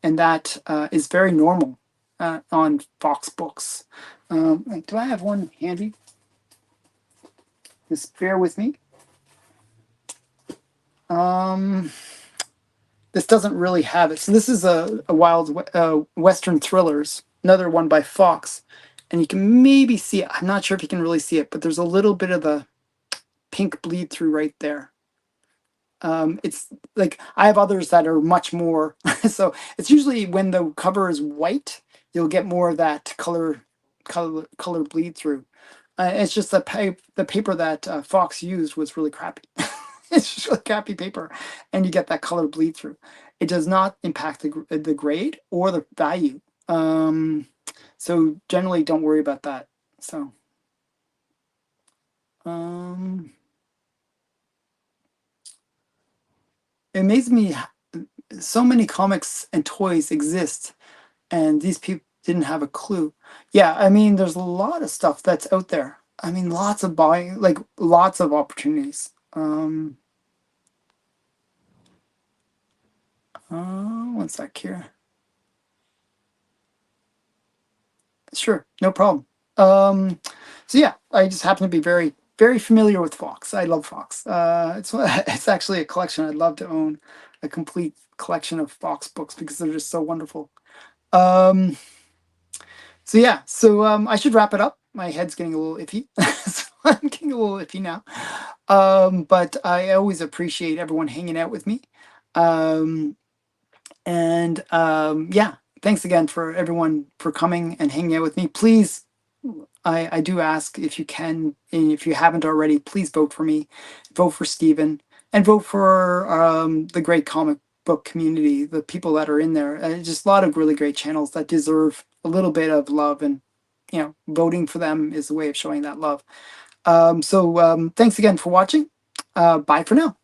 and that is very normal on Fox books. Do I have one handy? Just bear with me. Um, this doesn't really have it. So this is a Wild Western Thrillers, another one by Fox. And you can maybe see it. I'm not sure if you can really see it, but there's a little bit of the pink bleed through right there. It's like I have others that are much more. So it's usually when the cover is white, you'll get more of that color bleed through. It's just the paper that Fox used was really crappy. It's just really crappy paper, and you get that color bleed through. It does not impact the grade or the value. So generally, don't worry about that. So. Um, it amazes me so many comics and toys exist, and these people didn't have a clue. Yeah, I mean, there's a lot of stuff that's out there. I mean, lots of buying, like lots of opportunities. One sec here. Sure, no problem. So yeah, I just happen to be very, very familiar with Fox. I love Fox. It's actually a collection I'd love to own, a complete collection of Fox books because they're just so wonderful. Um, so yeah, so I should wrap it up. My head's getting a little iffy, so I'm getting a little iffy now. But I always appreciate everyone hanging out with me. Um, and yeah, thanks again for everyone for coming and hanging out with me. Please, I do ask if you can, and if you haven't already, please vote for me, vote for Steven, and vote for the great comic book community, the people that are in there. Just a lot of really great channels that deserve a little bit of love, and voting for them is a way of showing that love. So thanks again for watching. Bye for now.